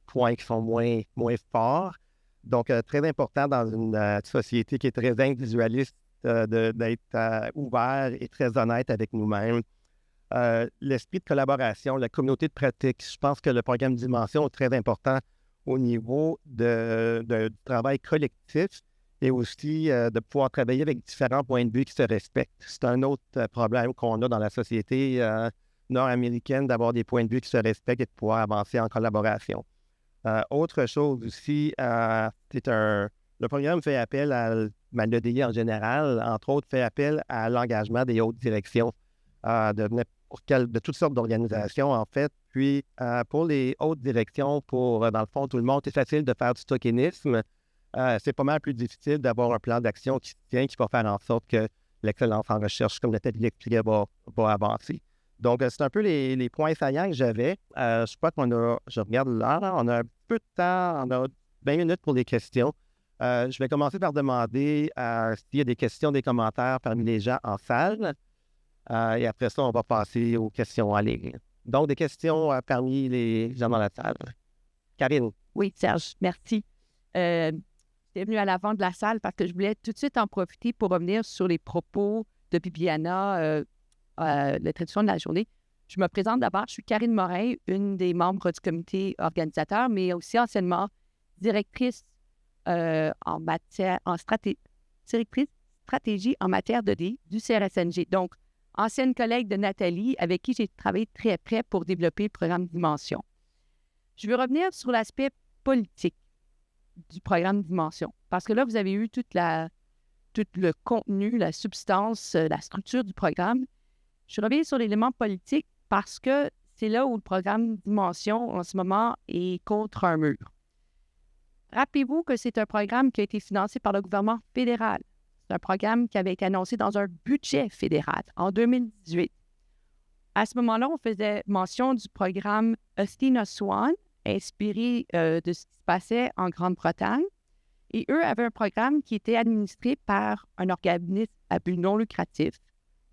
points qui sont moins forts. Donc, très important dans une société qui est très individualiste d'être ouvert et très honnête avec nous-mêmes. L'esprit de collaboration, la communauté de pratique. Je pense que le programme Dimension est très important au niveau du travail collectif et aussi de pouvoir travailler avec différents points de vue qui se respectent. C'est un autre problème qu'on a dans la société nord-américaine, d'avoir des points de vue qui se respectent et de pouvoir avancer en collaboration. Autre chose aussi, le programme fait appel à l'EDI en général, entre autres, fait appel à l'engagement des hautes directions de toutes sortes d'organisations, en fait. Puis, pour les hautes directions, dans le fond, tout le monde, c'est facile de faire du tokenisme. C'est pas mal plus difficile d'avoir un plan d'action qui se tient, qui va faire en sorte que l'excellence en recherche, comme Nathalie l'expliquait, va avancer. Donc, c'est un peu les points saillants que j'avais. Je crois je regarde là, on a un peu de temps, on a 20 minutes pour les questions. Je vais commencer par demander s'il y a des questions, des commentaires parmi les gens en salle. Et après ça, on va passer aux questions en ligne. Donc, des questions parmi les gens dans la salle. Karine. Oui, Serge, merci. J'étais venue à l'avant de la salle parce que je voulais tout de suite en profiter pour revenir sur les propos de Bibiana, l'introduction de la journée. Je me présente d'abord, je suis Karine Morin, une des membres du comité organisateur, mais aussi anciennement directrice directrice stratégie en matière d'EDI du CRSNG. Donc, ancienne collègue de Nathalie, avec qui j'ai travaillé très près pour développer le programme Dimension. Je veux revenir sur l'aspect politique du programme Dimension, parce que là, vous avez eu tout le contenu, la substance, la structure du programme. Je reviens sur l'élément politique parce que c'est là où le programme Dimension, en ce moment, est contre un mur. Rappelez-vous que c'est un programme qui a été financé par le gouvernement fédéral. C'est un programme qui avait été annoncé dans un budget fédéral en 2018. À ce moment-là, on faisait mention du programme Athena Swan, inspiré de ce qui se passait en Grande-Bretagne. Et eux avaient un programme qui était administré par un organisme à but non lucratif,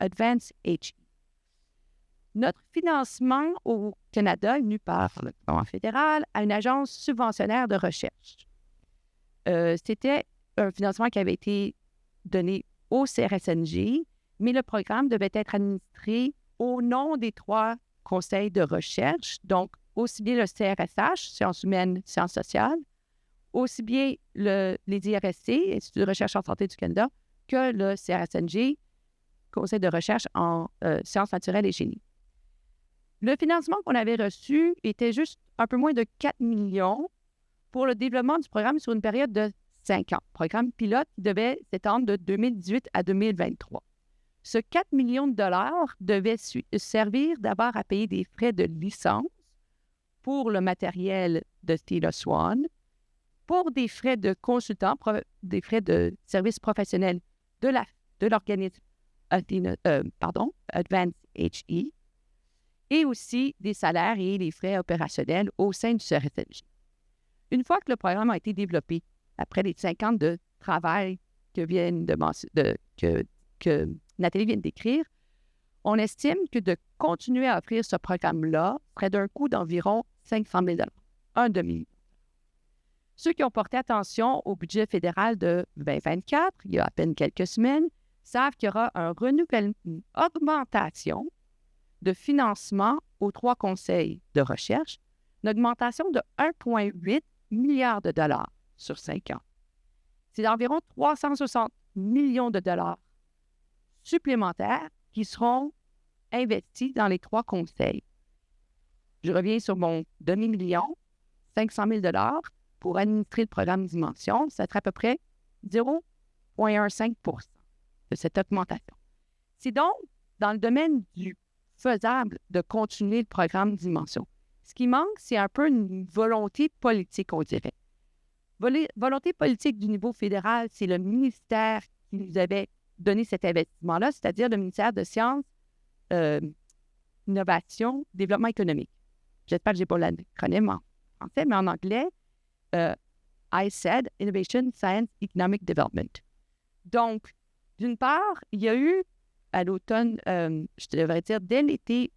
Advance HE. Notre financement au Canada est venu par le gouvernement fédéral à une agence subventionnaire de recherche. C'était un financement qui avait été donné au CRSNG, mais le programme devait être administré au nom des 3 conseils de recherche, donc aussi bien le CRSH, Sciences humaines, Sciences sociales, aussi bien les IRSC, Institut de recherche en santé du Canada, que le CRSNG, Conseil de recherche en sciences naturelles et génie. Le financement qu'on avait reçu était juste un peu moins de 4 millions pour le développement du programme sur une période de 5 ans. Programme pilote qui devait s'étendre de 2018 à 2023. Ce 4 millions de dollars devait servir d'abord à payer des frais de licence pour le matériel de Athena Swan, pour des frais de consultants, des frais de services professionnels de l'organisme Advance HE, et aussi des salaires et les frais opérationnels au sein du CRSNG. Une fois que le programme a été développé, après les 5 ans de travail que Nathalie vient de décrire, on estime que de continuer à offrir ce programme-là serait d'un coût d'environ 500 000 $, un demi-million. Ceux qui ont porté attention au budget fédéral de 2024, il y a à peine quelques semaines, savent qu'il y aura une augmentation de financement aux 3 conseils de recherche, une augmentation de 1,8 milliard de dollars sur 5 ans. C'est d'environ 360 millions de dollars supplémentaires qui seront investis dans les 3 conseils. Je reviens sur mon demi-million, 500 000 dollars pour administrer le programme Dimension. Ça serait à peu près 0,15 % de cette augmentation. C'est donc dans le domaine du faisable de continuer le programme Dimension. Ce qui manque, c'est un peu une volonté politique, on dirait. Volonté politique du niveau fédéral, c'est le ministère qui nous avait donné cet investissement-là, c'est-à-dire le ministère de Sciences, Innovation, Développement économique. J'espère que je n'ai pas l'acronyme en français, mais en anglais, ISED, Innovation, Science, Economic Development. Donc, d'une part, il y a eu à l'automne, je devrais dire dès l'été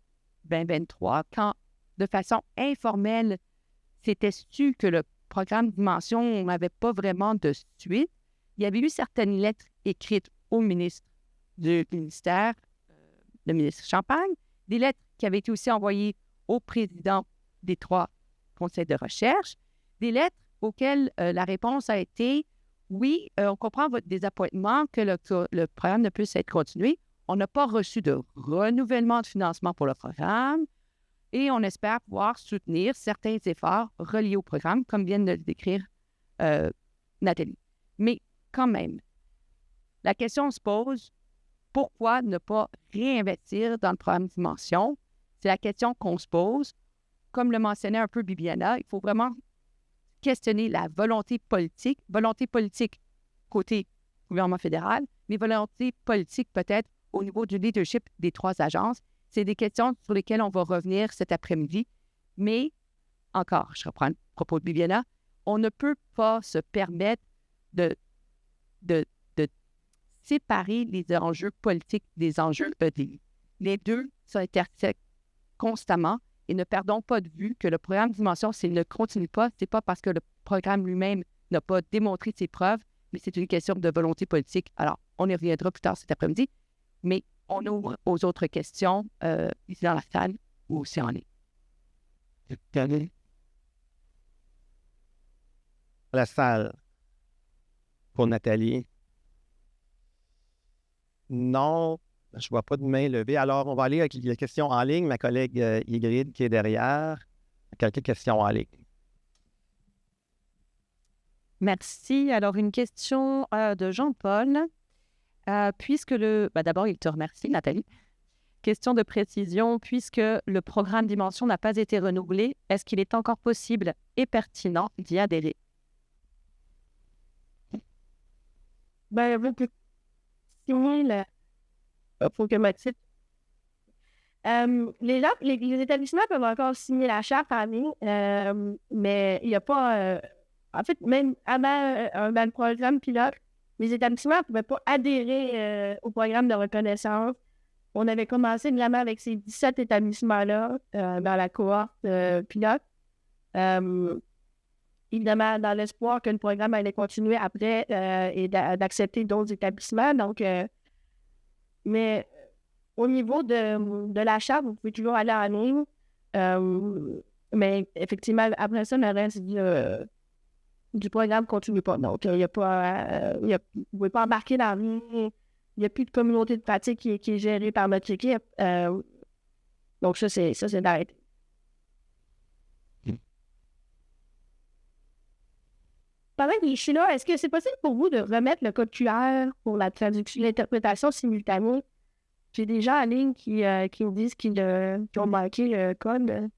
2023, quand de façon informelle, c'était su que le programme Dimension n'avait pas vraiment de suite, il y avait eu certaines lettres écrites au ministre du ministère, le ministre Champagne, des lettres qui avaient été aussi envoyées au président des 3 conseils de recherche, des lettres auxquelles la réponse a été « Oui, on comprend votre désappointement que le programme ne puisse être continué. On n'a pas reçu de renouvellement de financement pour le programme et on espère pouvoir soutenir certains efforts reliés au programme, comme vient de le décrire Nathalie. » Mais quand même, la question se pose, pourquoi ne pas réinvestir dans le programme Dimension? C'est la question qu'on se pose. Comme le mentionnait un peu Bibiana, il faut vraiment questionner la volonté politique côté gouvernement fédéral, mais volonté politique peut-être au niveau du leadership des 3 agences. C'est des questions sur lesquelles on va revenir cet après-midi. Mais, encore, je reprends le propos de Bibiana, on ne peut pas se permettre de séparer les enjeux politiques des enjeux EDI. Les deux s'intersectent constamment et ne perdons pas de vue que le programme Dimension, s'il ne continue pas, ce n'est pas parce que le programme lui-même n'a pas démontré ses preuves, mais c'est une question de volonté politique. Alors, on y reviendra plus tard cet après-midi, mais on ouvre aux autres questions ici dans la salle ou aussi en ligne. La salle pour Nathalie. Non, je ne vois pas de main levée. Alors, on va aller avec les questions en ligne. Ma collègue Ygritte qui est derrière. Quelques questions en ligne. Merci. Alors, une question de Jean-Paul. Puisque d'abord, il te remercie, Nathalie. Question de précision. Puisque le programme Dimension n'a pas été renouvelé, est-ce qu'il est encore possible et pertinent d'y adhérer? Programmatique. Les établissements peuvent encore signer la charte en ligne, mais il n'y a pas... en fait, même avant le programme pilote, les établissements ne pouvaient pas adhérer au programme de reconnaissance. On avait commencé vraiment avec ces 17 établissements-là dans la cohorte pilote. Évidemment, dans l'espoir que le programme allait continuer après et d'accepter d'autres établissements. Donc, mais au niveau de la charte, vous pouvez toujours aller en ligne. Mais effectivement, après ça, le reste du programme ne continue pas. Donc, vous ne pouvez pas embarquer dans la ligne. Il n'y a plus de communauté de pratique qui est gérée par notre équipe. Donc, ça, c'est d'arrêter. Pendant que je suis là, est-ce que c'est possible pour vous de remettre le code QR pour la traduction, l'interprétation simultanée? J'ai des gens en ligne qui me disent qu'ils ont manqué le code.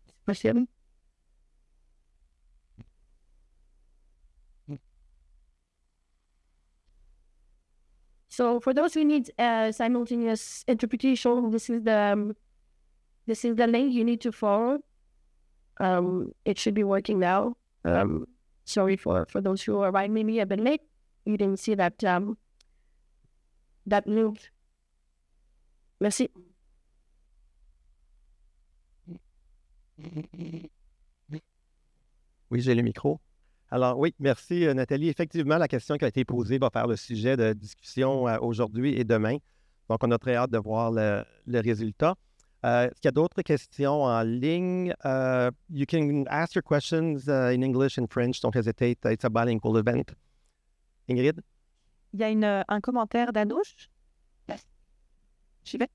C'est possible? So for those who need simultaneous interpretation, this is the link you need to follow. It should be working now. Sorry for those who arrived maybe a bit late. You didn't see that link. Merci. Oui, j'ai le micro. Alors oui, merci Nathalie. Effectivement, la question qui a été posée va faire le sujet de discussion aujourd'hui et demain. Donc, on a très hâte de voir le résultat. Est-ce qu'il y a d'autres questions en ligne? You can ask your questions in English and French. Don't hesitate. It's a bilingual event. Ingrid? Il y a un commentaire d'Anouche. J'y vais.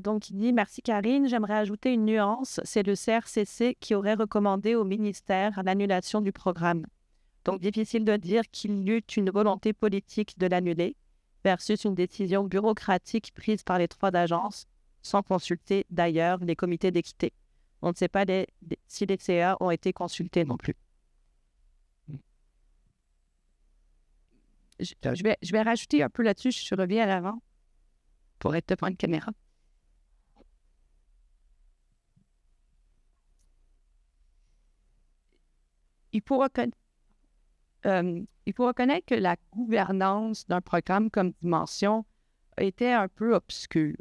Donc, il dit « Merci Karine, j'aimerais ajouter une nuance. C'est le CRCC qui aurait recommandé au ministère l'annulation du programme. Donc, difficile de dire qu'il y eut une volonté politique de l'annuler versus une décision bureaucratique prise par les 3 agences sans consulter d'ailleurs les comités d'équité. On ne sait pas si les CA ont été consultés non plus. » Je vais rajouter un peu là-dessus, je reviens à l'avant pour être devant une caméra. Il faut reconnaître que la gouvernance d'un programme comme Dimension était un peu obscure.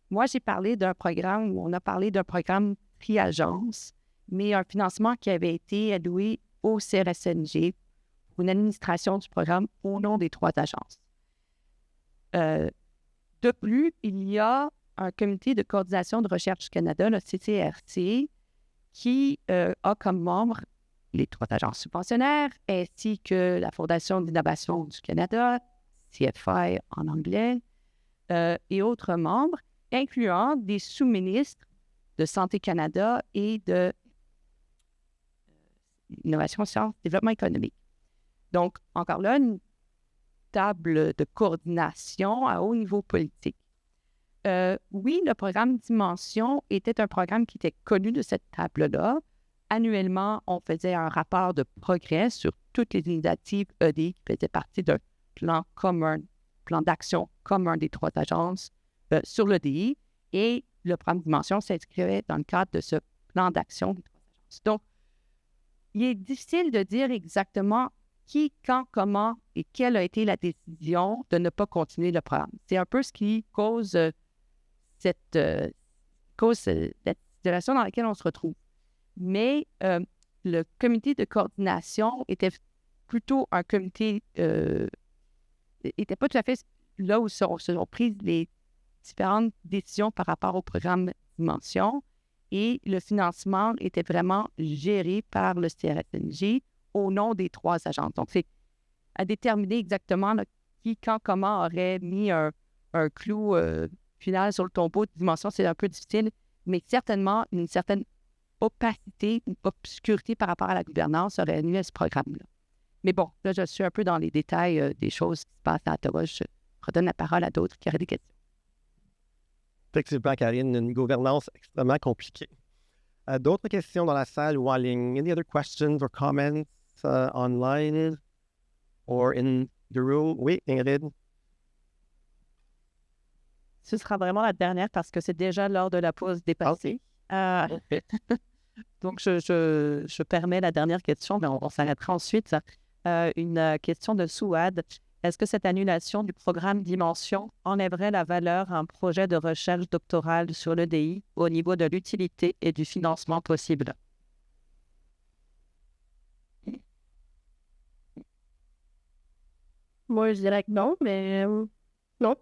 Moi, j'ai parlé d'un programme où on a parlé d'un programme tri-agence, mais un financement qui avait été alloué au CRSNG pour une administration du programme au nom des 3 agences. De plus, il y a un comité de coordination de recherche du Canada, le CCRC, qui a comme membres les 3 agences subventionnaires, ainsi que la Fondation d'innovation du Canada, CFI en anglais, et autres membres, incluant des sous-ministres de Santé Canada et de Innovation, Sciences, Développement économique. Donc, encore là, une table de coordination à haut niveau politique. Oui, le programme Dimension était un programme qui était connu de cette table-là. Annuellement, on faisait un rapport de progrès sur toutes les initiatives EDI qui faisaient partie d'un plan commun, plan d'action commun des 3 agences sur l'EDI. Et le programme Dimension s'inscrivait dans le cadre de ce plan d'action des 3 agences. Donc, il est difficile de dire exactement qui, quand, comment et quelle a été la décision de ne pas continuer le programme. C'est un peu ce qui cause cette situation dans laquelle on se retrouve. Mais le comité de coordination était plutôt un comité, n'était pas tout à fait là où se sont prises les différentes décisions par rapport au programme Dimension, et le financement était vraiment géré par le CRSNG au nom des 3 agences. Donc, c'est à déterminer exactement là, qui, quand, comment aurait mis un clou final sur le tombeau de Dimension. C'est un peu difficile, mais certainement une certaine opacité ou obscurité par rapport à la gouvernance aurait annulé ce programme-là. Mais bon, là, je suis un peu dans les détails des choses qui se passent à Ottawa. Je redonne la parole à d'autres qui auraient des questions. Effectivement, Karine, une gouvernance extrêmement compliquée. D'autres questions dans la salle ou en ligne? Any other questions or comments online or in the room? Oui, Ingrid? Ce sera vraiment la dernière parce que c'est déjà l'heure de la pause dépassée. Donc, je permets la dernière question, mais on s'arrêtera ensuite. Une question de Souad. Est-ce que cette annulation du programme Dimension enlèverait la valeur à un projet de recherche doctorale sur l'EDI au niveau de l'utilité et du financement possible? Moi, je dirais que non, mais non.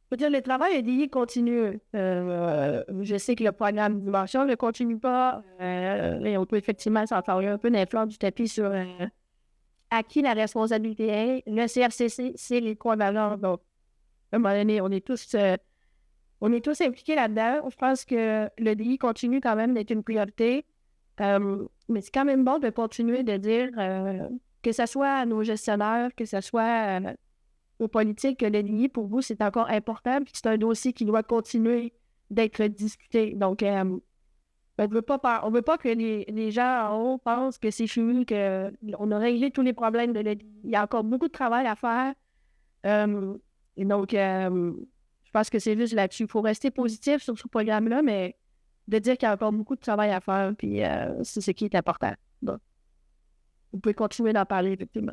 Je veux dire, le travail EDI continue. Je sais que le programme Dimension ne continue pas. Et on peut effectivement s'enfarger un peu d'influence du tapis sur à qui la responsabilité est. Le CRCC, c'est les points valeurs. Donc, à un moment donné, on est tous impliqués là-dedans. Je pense que l'EDI continue quand même d'être une priorité. Mais c'est quand même bon de continuer de dire que ce soit à nos gestionnaire, que ce soit aux politiques, que l'EDI, pour vous, c'est encore important, puis c'est un dossier qui doit continuer d'être discuté. Donc, on ne veut pas que les gens en haut pensent que c'est fini, qu'on a réglé tous les problèmes de l'EDI. Il y a encore beaucoup de travail à faire. Et donc, je pense que c'est juste là-dessus. Il faut rester positif sur ce programme-là, mais de dire qu'il y a encore beaucoup de travail à faire, puis c'est ce qui est important. Donc, vous pouvez continuer d'en parler, effectivement.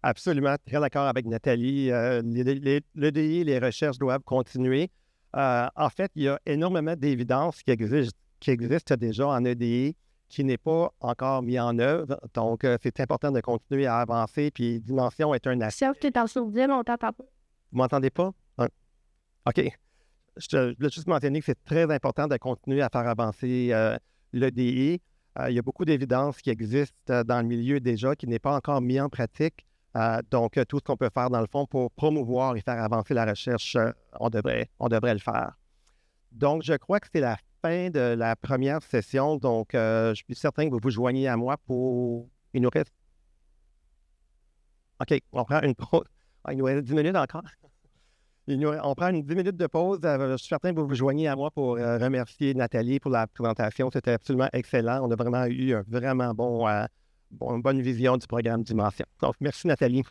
Absolument, très d'accord avec Nathalie. L'EDI, les recherches doivent continuer. En fait, il y a énormément d'évidence qui existe déjà en EDI qui n'est pas encore mis en œuvre. Donc, c'est important de continuer à avancer. Puis, Dimension est un aspect. Si tu es en sourdine, on t'entend pas. Vous m'entendez pas? OK. je voulais juste mentionner que c'est très important de continuer à faire avancer l'EDI. Il y a beaucoup d'évidences qui existent dans le milieu déjà, qui n'est pas encore mis en pratique. Donc, tout ce qu'on peut faire, dans le fond, pour promouvoir et faire avancer la recherche, on devrait le faire. Donc, je crois que c'est la fin de la première session. Donc, je suis certain que vous vous joignez à moi pour... Il nous reste... OK, on prend une pause. Il nous reste 10 minutes encore. On prend une 10 minutes de pause. Je suis certain que vous vous joignez à moi pour remercier Nathalie pour la présentation. C'était absolument excellent. On a vraiment eu un vraiment une bonne vision du programme Dimension. Donc, merci Nathalie.